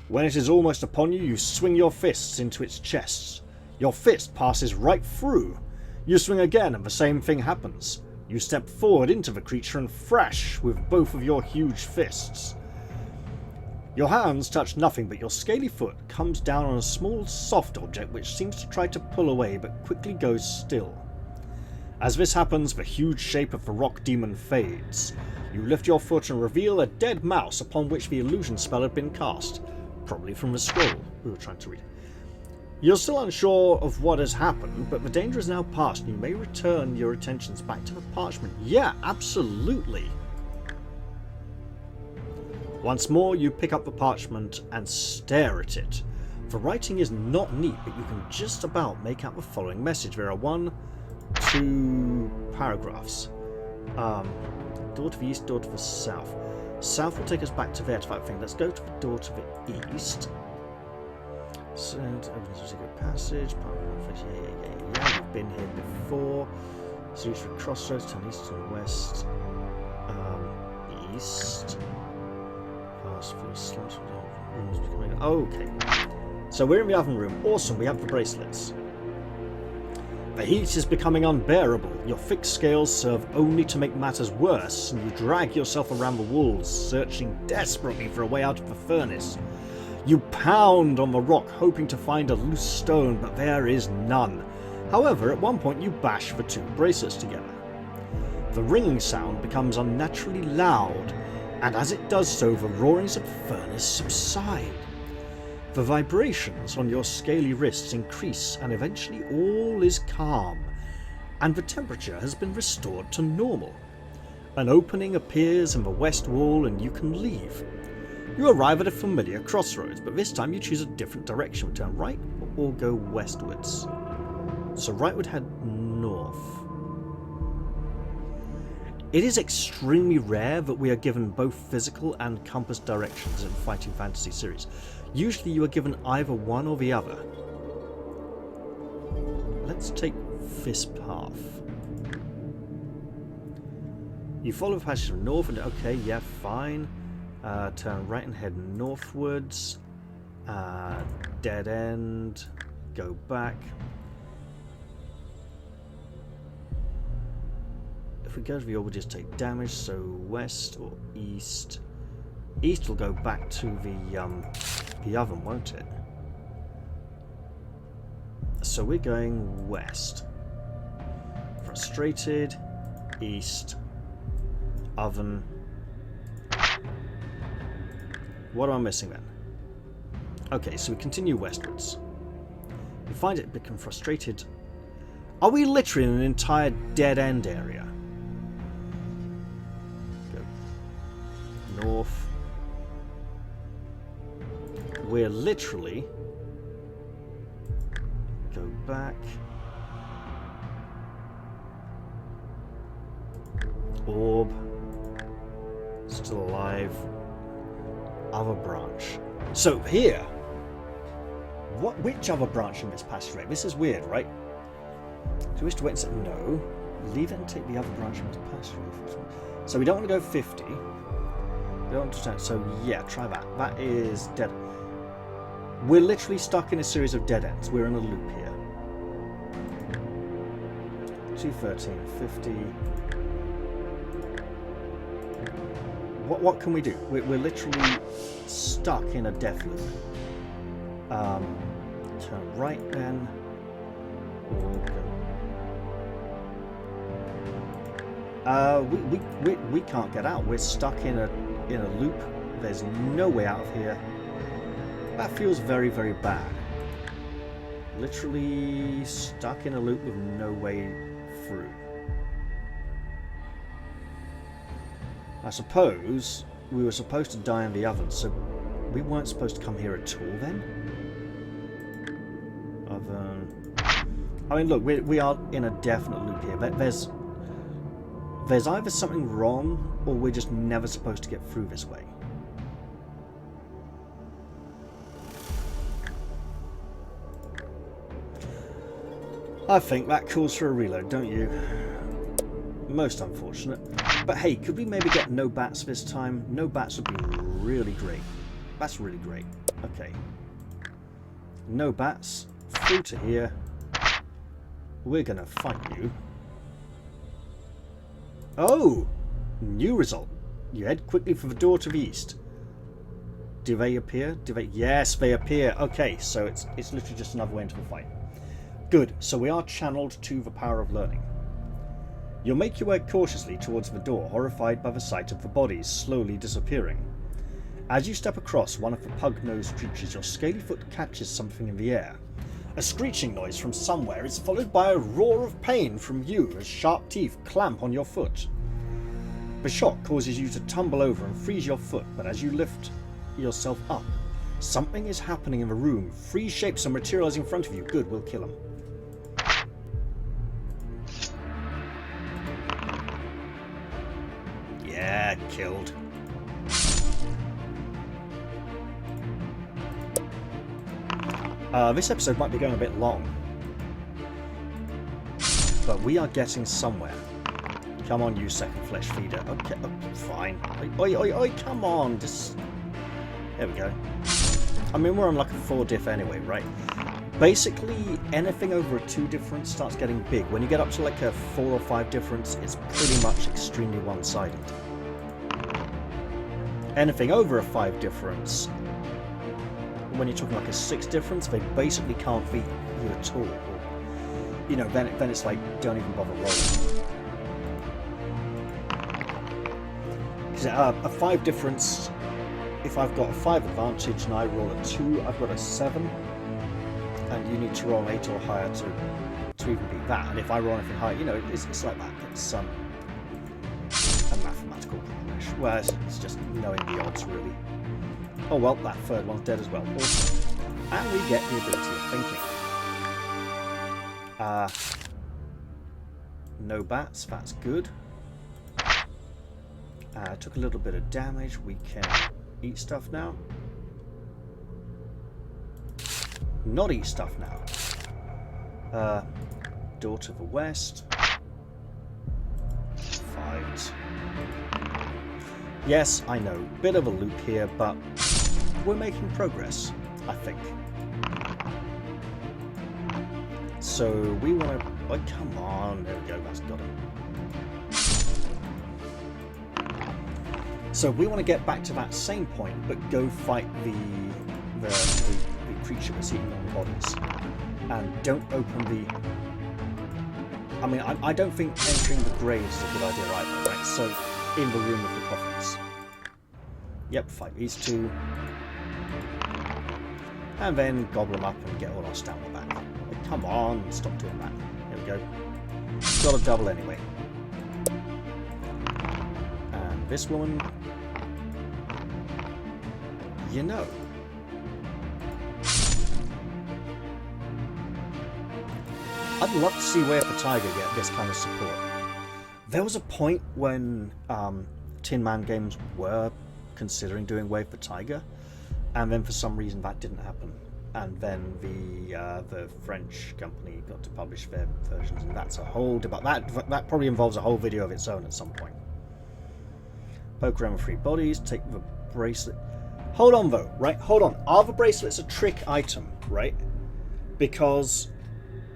When it is almost upon you, you swing your fists into its chest. Your fist passes right through. You swing again, and the same thing happens. You step forward into the creature and thrash with both of your huge fists. Your hands touch nothing, but your scaly foot comes down on a small, soft object which seems to try to pull away, but quickly goes still. As this happens, the huge shape of the rock demon fades. You lift your foot and reveal a dead mouse upon which the illusion spell had been cast, probably from the scroll we were trying to read. You're still unsure of what has happened, but the danger is now past and you may return your attentions back to the parchment. Yeah, absolutely! Once more, you pick up the parchment and stare at it. The writing is not neat, but you can just about make out the following message. There are 2 paragraphs. Door to the east, door to the south. South will take us back to there, to that thing. Let's go to the door to the east. So, opens a secret passage. Yeah, we've been here before. So reach the crossroads, turn east and west. East. Past through slums. Okay. So we're in the oven room. Awesome, we have the bracelets. The heat is becoming unbearable. Your thick scales serve only to make matters worse, and you drag yourself around the walls, searching desperately for a way out of the furnace. You pound on the rock, hoping to find a loose stone, but there is none. However, at one point you bash the 2 bracelets together. The ringing sound becomes unnaturally loud, and as it does so, the roarings of the furnace subside. The vibrations on your scaly wrists increase, and eventually all is calm, and the temperature has been restored to normal. An opening appears in the west wall and you can leave. You arrive at a familiar crossroads, but this time you choose a different direction. Turn right or go westwards. So right would head north. It is extremely rare that we are given both physical and compass directions in Fighting Fantasy series. Usually you are given either one or the other. Let's take this path. You follow the passage from north and okay, yeah, fine. Turn right and head northwards. Dead end. Go back. If we go to the orb, we'll just take damage, so west or east. East will go back to the oven, won't it? So we're going west. Frustrated, east, oven. What am I missing then? Okay, so we continue westwards. We find it become frustrated. Are we literally in an entire dead end area? Go north. We're literally... Go back. Orb. Still alive. Other branch. So here. Which other branch in this passageway? This is weird, right? Do you wish to wait and say no? Leave it and take the other branch in this passageway. So we don't want to go 50. We don't want to... So yeah, try that. That is dead. We're literally stuck in a series of dead ends. We're in a loop here. 213, 50. What can we do? We're literally stuck in a death loop. Turn right then. We can't get out. We're stuck in a loop. There's no way out of here. That feels very, very bad. Literally stuck in a loop with no way through. I suppose we were supposed to die in the oven, so we weren't supposed to come here at all then? Oven. I mean, look, we are in a definite loop here. There's either something wrong, or we're just never supposed to get through this way. I think that calls for a reload, don't you? Most unfortunate. But hey, could we maybe get no bats this time? No bats would be really great. That's really great. Okay. No bats. Through to here. We're gonna fight you. Oh! New result. You head quickly for the door to the east. Do they appear? Do they? Yes, they appear. Okay, so it's literally just another way into the fight. Good, so we are channeled to the power of learning. You'll make your way cautiously towards the door, horrified by the sight of the bodies slowly disappearing. As you step across one of the pug-nosed creatures, your scaly foot catches something in the air. A screeching noise from somewhere is followed by a roar of pain from you as sharp teeth clamp on your foot. The shock causes you to tumble over and freeze your foot, but as you lift yourself up, something is happening in the room. 3 shapes are materializing in front of you. Good, we'll kill them. Yeah, killed. This episode might be going a bit long, but we are getting somewhere. Come on, you second flesh feeder. Okay, fine. Oi, oi, oi, come on. Just... There we go. I mean, we're on like a 4 diff anyway, right? Basically, anything over a 2 difference starts getting big. When you get up to like a 4 or 5 difference, it's pretty much extremely one-sided. Anything over a 5 difference, when you're talking like a 6 difference, they basically can't beat you at all. You know, then it's like, don't even bother rolling. Because a 5 difference, if I've got a 5 advantage and I roll a 2, I've got a 7. And you need to roll 8 or higher to even beat that. And if I roll anything higher, you know, it's like that. It's a mathematical progression. Well, it's just knowing the odds, really. Oh well, that third one's dead as well. Awesome. And we get the ability of thinking. No bats, that's good. Took a little bit of damage. We can eat stuff now. Not eat stuff now. Door to the west. Fight. Yes, I know, bit of a loop here, but we're making progress, I think. So we want to... Oh, come on. There we go, that's got it. So we want to get back to that same point, but go fight the creature that's eating on the bodies. And don't open the... I mean, I don't think entering the graves is a good idea either, right? So, in the room of the coffins. Yep, fight these 2. And then gobble them up and get all our stamina back. Like, come on, stop doing that. There we go. Got a double anyway. And this woman... You know... I'd love to see Way of the Tiger get this kind of support. There was a point when Tin Man Games were considering doing Way of the Tiger, and then for some reason that didn't happen. And then the French company got to publish their versions, and that's a whole debate. That probably involves a whole video of its own at some point. Poke around with 3 bodies, take the bracelet. Hold on though, right? Hold on. Are the bracelets a trick item, right? Because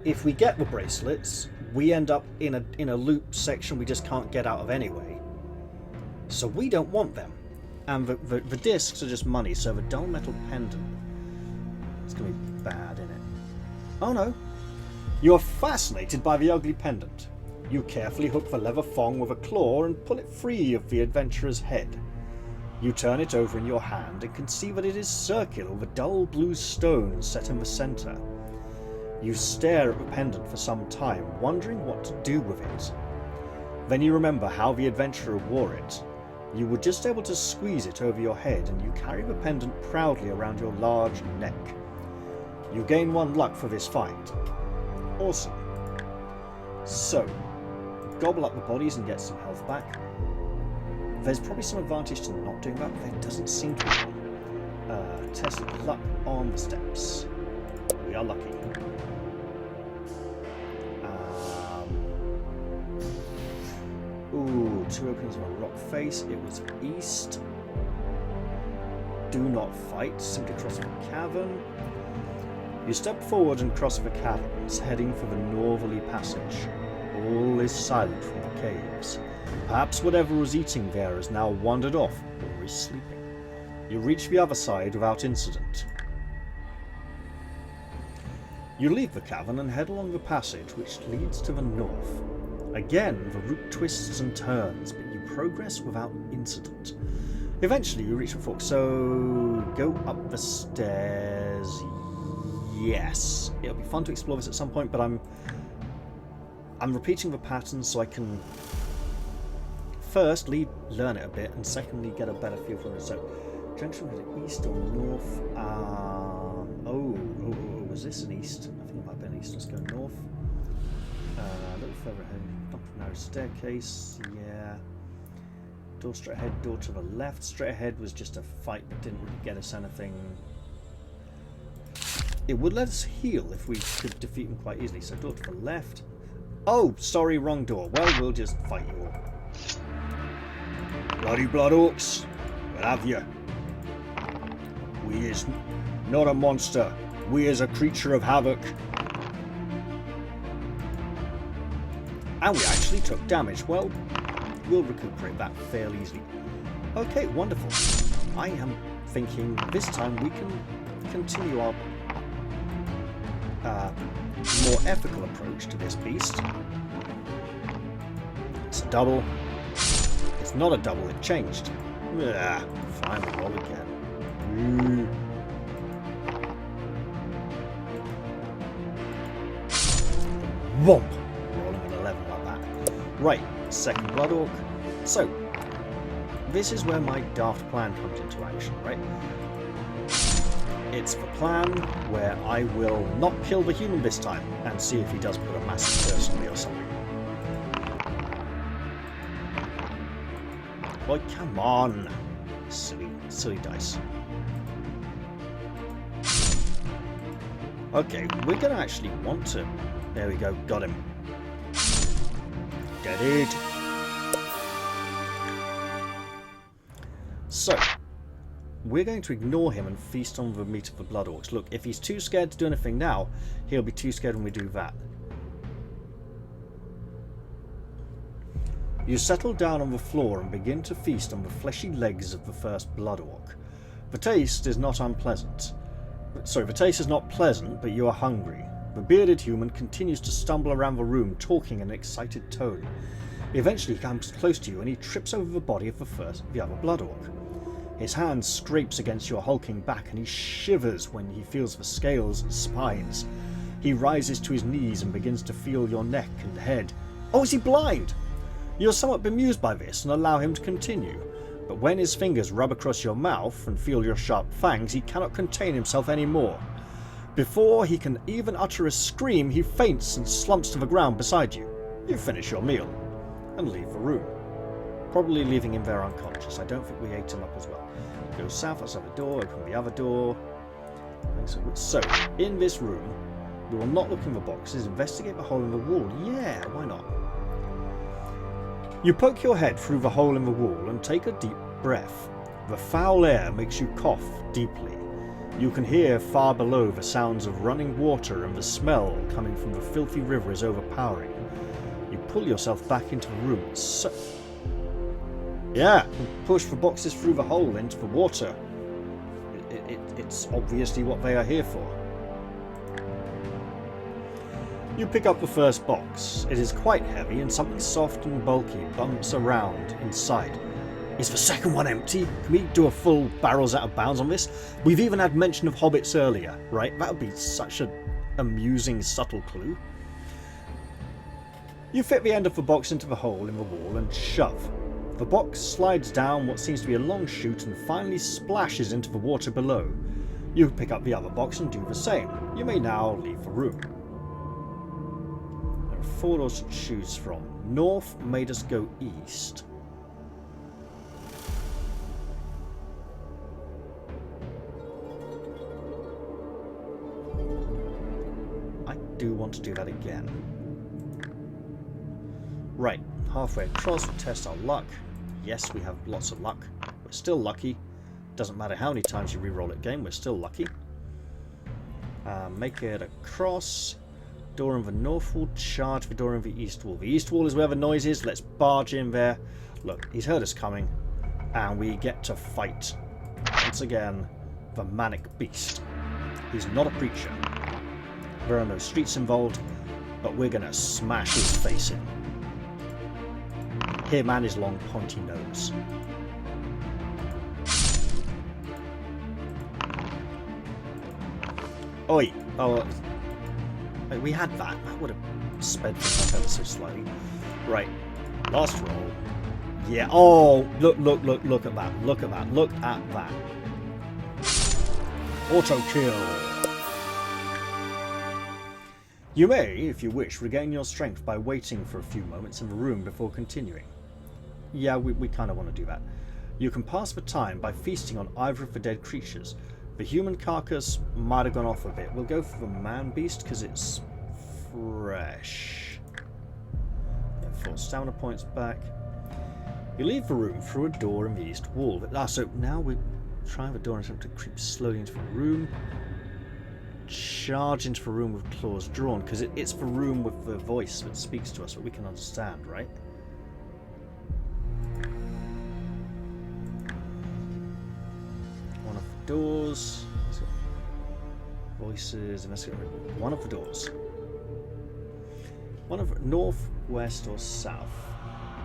if we get the bracelets, we end up in a loop section we just can't get out of anyway. So we don't want them. And the discs are just money, so the dull metal pendant, it's going to be bad, isn't it? Oh no. You are fascinated by the ugly pendant. You carefully hook the leather thong with a claw and pull it free of the adventurer's head. You turn it over in your hand and can see that it is circular with a dull blue stone set in the centre. You stare at the pendant for some time, wondering what to do with it. Then you remember how the adventurer wore it. You were just able to squeeze it over your head, and you carry the pendant proudly around your large neck. You gain 1 luck for this fight. Awesome. So, gobble up the bodies and get some health back. There's probably some advantage to not doing that, but there doesn't seem to be one. Test luck on the steps. We are lucky. Ooh, 2 openings of a rock face. It was east. Do not fight. Simply cross the cavern. You step forward and cross the caverns, heading for the northerly passage. All is silent from the caves. Perhaps whatever was eating there has now wandered off or is sleeping. You reach the other side without incident. You leave the cavern and head along the passage which leads to the north. Again, the route twists and turns, but you progress without incident. Eventually you reach the fork, so go up the stairs. Yes. It'll be fun to explore this at some point, but I'm repeating the pattern so I can first learn it a bit, and secondly get a better feel for it. So, junction with the east or north. Was this an east? I think it might be an east. Let's go north. A little further ahead. Up a narrow staircase. Yeah. Door straight ahead. Door to the left. Straight ahead was just a fight that didn't really get us anything. It would let us heal if we could defeat him quite easily. So door to the left. Oh, sorry, wrong door. Well, we'll just fight you all. Bloody blood orcs, we'll have you. We is not a monster. We is a creature of havoc. And we actually took damage. Well, we'll recuperate that fairly easily. Okay, wonderful. I am thinking this time we can continue our more ethical approach to this beast. It's a double. It's not a double, it changed. Fine, we'll roll again. Womp! Rolling an 11 like that. Right, second Blood Orc. So, this is where my daft plan comes into action, right? It's the plan where I will not kill the human this time and see if he does put a massive curse on me or something. Boy, come on! Silly dice. Okay, we're going to actually want to... There we go, got him. Get it! So, we're going to ignore him and feast on the meat of the Blood Orcs. Look, if he's too scared to do anything now, he'll be too scared when we do that. You settle down on the floor and begin to feast on the fleshy legs of the first Blood Orc. The taste is not unpleasant. Sorry, the taste is not pleasant, but you are hungry. The bearded human continues to stumble around the room, talking in an excited tone. Eventually he comes close to you and he trips over the body of the other Blood Orc. His hand scrapes against your hulking back and he shivers when he feels the scales and spines. He rises to his knees and begins to feel your neck and head. Oh, is he blind? You're somewhat bemused by this and allow him to continue. But when his fingers rub across your mouth and feel your sharp fangs, he cannot contain himself anymore. Before he can even utter a scream, he faints and slumps to the ground beside you. You finish your meal and leave the room. Probably leaving him there unconscious. I don't think we ate him up as well. Go south outside the door, open the other door. So, in this room, we will not look in the boxes, investigate the hole in the wall. Yeah, why not? You poke your head through the hole in the wall and take a deep breath. The foul air makes you cough deeply. You can hear far below the sounds of running water, and the smell coming from the filthy river is overpowering. You pull yourself back into the room. Yeah, push the boxes through the hole into the water. It's obviously what they are here for. You pick up the first box. It is quite heavy and something soft and bulky bumps around inside. Is the second one empty? Can we do a full barrels out of bounds on this? We've even had mention of hobbits earlier, right? That would be such an amusing, subtle clue. You fit the end of the box into the hole in the wall and shove. The box slides down what seems to be a long chute and finally splashes into the water below. You pick up the other box and do the same. You may now leave the room. There are 4 doors to choose from. North made us go east. I do want to do that again. Right, halfway across we'll test our luck. Yes, we have lots of luck. We're still lucky. Doesn't matter how many times you re-roll it game, we're still lucky. Make it across. Door in the north wall, charge the door in the east wall. The east wall is where the noise is. Let's barge in there. Look, he's heard us coming. And we get to fight, once again, the manic beast. He's not a preacher. There are no streets involved, but we're going to smash his face in. Him and his long pointy nose. Oi! Oh, we had that. That would have sped things up ever so slightly. Right. Last roll. Yeah. Oh, look at that. Look at that. Look at that. Auto kill. You may, if you wish, regain your strength by waiting for a few moments in the room before continuing. Yeah, we kind of want to do that. You can pass the time by feasting on either of the dead creatures. The human carcass might have gone off a bit. We'll go for the man beast because it's fresh. Yeah, 4 stamina points back. You leave the room through a door in the east wall. So now we try the door and attempt to creep slowly into the room. Charge into the room with claws drawn because it's the room with the voice that speaks to us that we can understand, right? One of the doors. Voices. One of the doors. One of north, west, or south.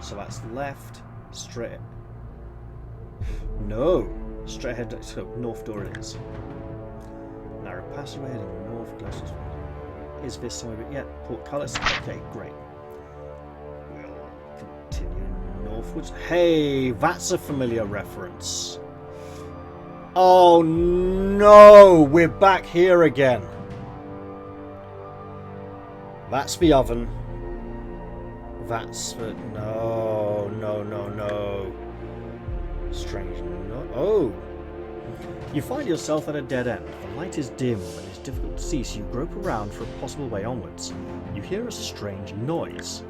So that's left, straight. No, straight ahead. So north door it is. Narrow passageway heading north. Closest. Is this somewhere? Yeah, portcullis. Okay, great. We'll continue northwards. Hey, that's a familiar reference. Oh no, we're back here again. That's the oven. That's the... No. Strange. No. Oh. You find yourself at a dead end. The light is dim and it's difficult to see, so you grope around for a possible way onwards. You hear a strange noise.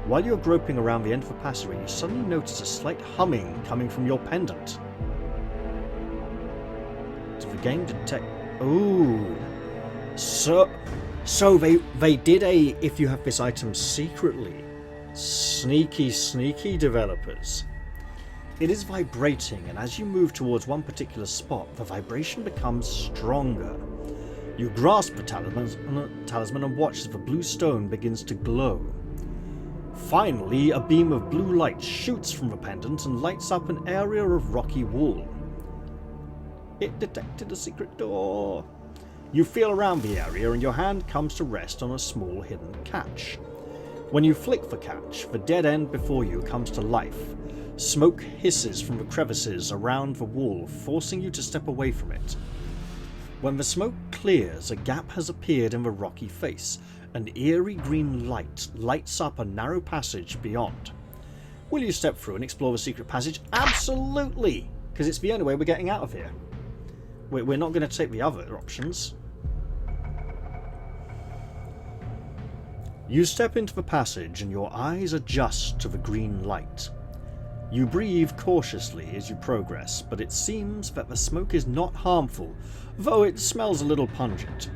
While you're groping around the end of the passageway, you suddenly notice a slight humming coming from your pendant. Did the game detect... Ooh. So they did a if you have this item secretly. Sneaky developers. It is vibrating, and as you move towards one particular spot, the vibration becomes stronger. You grasp the talisman and watch as the blue stone begins to glow. Finally, a beam of blue light shoots from the pendant and lights up an area of rocky wall. It detected a secret door. You feel around the area and your hand comes to rest on a small hidden catch. When you flick the catch, the dead end before you comes to life. Smoke hisses from the crevices around the wall, forcing you to step away from it. When the smoke clears, a gap has appeared in the rocky face. An eerie green light lights up a narrow passage beyond. Will you step through and explore the secret passage? Absolutely! Because it's the only way we're getting out of here. We're not going to take the other options. You step into the passage and your eyes adjust to the green light. You breathe cautiously as you progress, but it seems that the smoke is not harmful, though it smells a little pungent.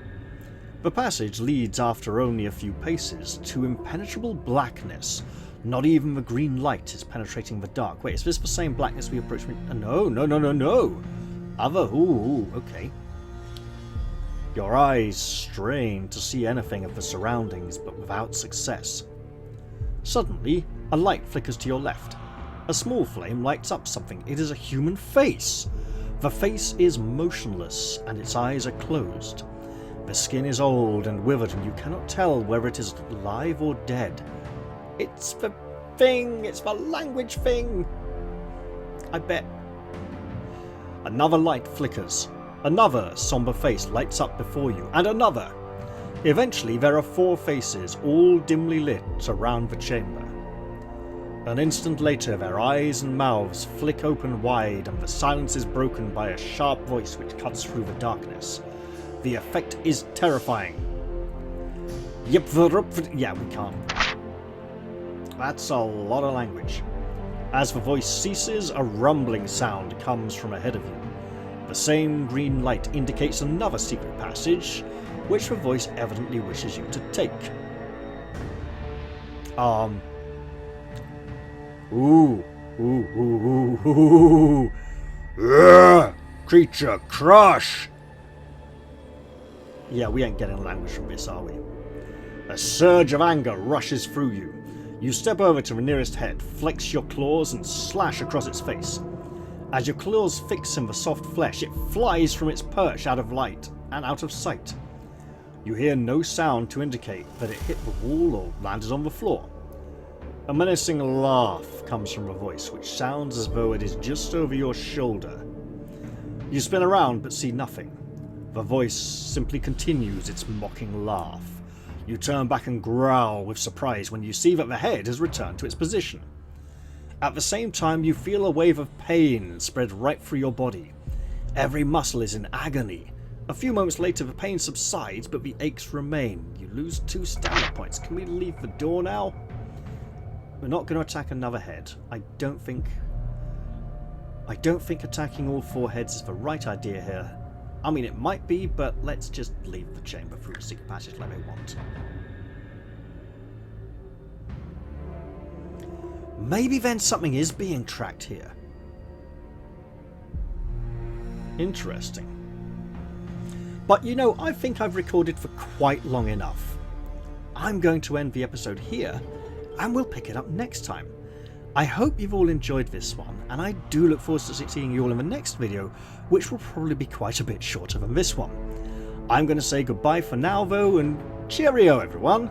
The passage leads after only a few paces to impenetrable blackness. Not even the green light is penetrating the dark. Wait, is this the same blackness we approached? No. Other, okay. Your eyes strain to see anything of the surroundings, but without success. Suddenly, a light flickers to your left. A small flame lights up something. It is a human face. The face is motionless, and its eyes are closed. The skin is old and withered, and you cannot tell whether it is alive or dead. It's the thing! It's the language thing! I bet. Another light flickers. Another somber face lights up before you, and another. Eventually there are 4 faces, all dimly lit, around the chamber. An instant later their eyes and mouths flick open wide, and the silence is broken by a sharp voice which cuts through the darkness. The effect is terrifying. Yeah, we can't. That's a lot of language. As the voice ceases, a rumbling sound comes from ahead of you. The same green light indicates another secret passage, which the voice evidently wishes you to take. Creature crush! Yeah, we ain't getting language from this, are we? A surge of anger rushes through you. You step over to the nearest head, flex your claws and slash across its face. As your claws fix in the soft flesh, it flies from its perch out of light and out of sight. You hear no sound to indicate that it hit the wall or landed on the floor. A menacing laugh comes from a voice which sounds as though it is just over your shoulder. You spin around but see nothing. The voice simply continues its mocking laugh. You turn back and growl with surprise when you see that the head has returned to its position. At the same time, you feel a wave of pain spread right through your body. Every muscle is in agony. A few moments later, the pain subsides, but the aches remain. You lose 2 stamina points. Can we leave the door now? We're not going to attack another head. I don't think attacking all 4 heads is the right idea here. I mean, it might be, but let's just leave the chamber through the secret passage like they want. Maybe then something is being tracked here. Interesting. But you know, I think I've recorded for quite long enough. I'm going to end the episode here, and we'll pick it up next time. I hope you've all enjoyed this one, and I do look forward to seeing you all in the next video, which will probably be quite a bit shorter than this one. I'm going to say goodbye for now though, and cheerio everyone!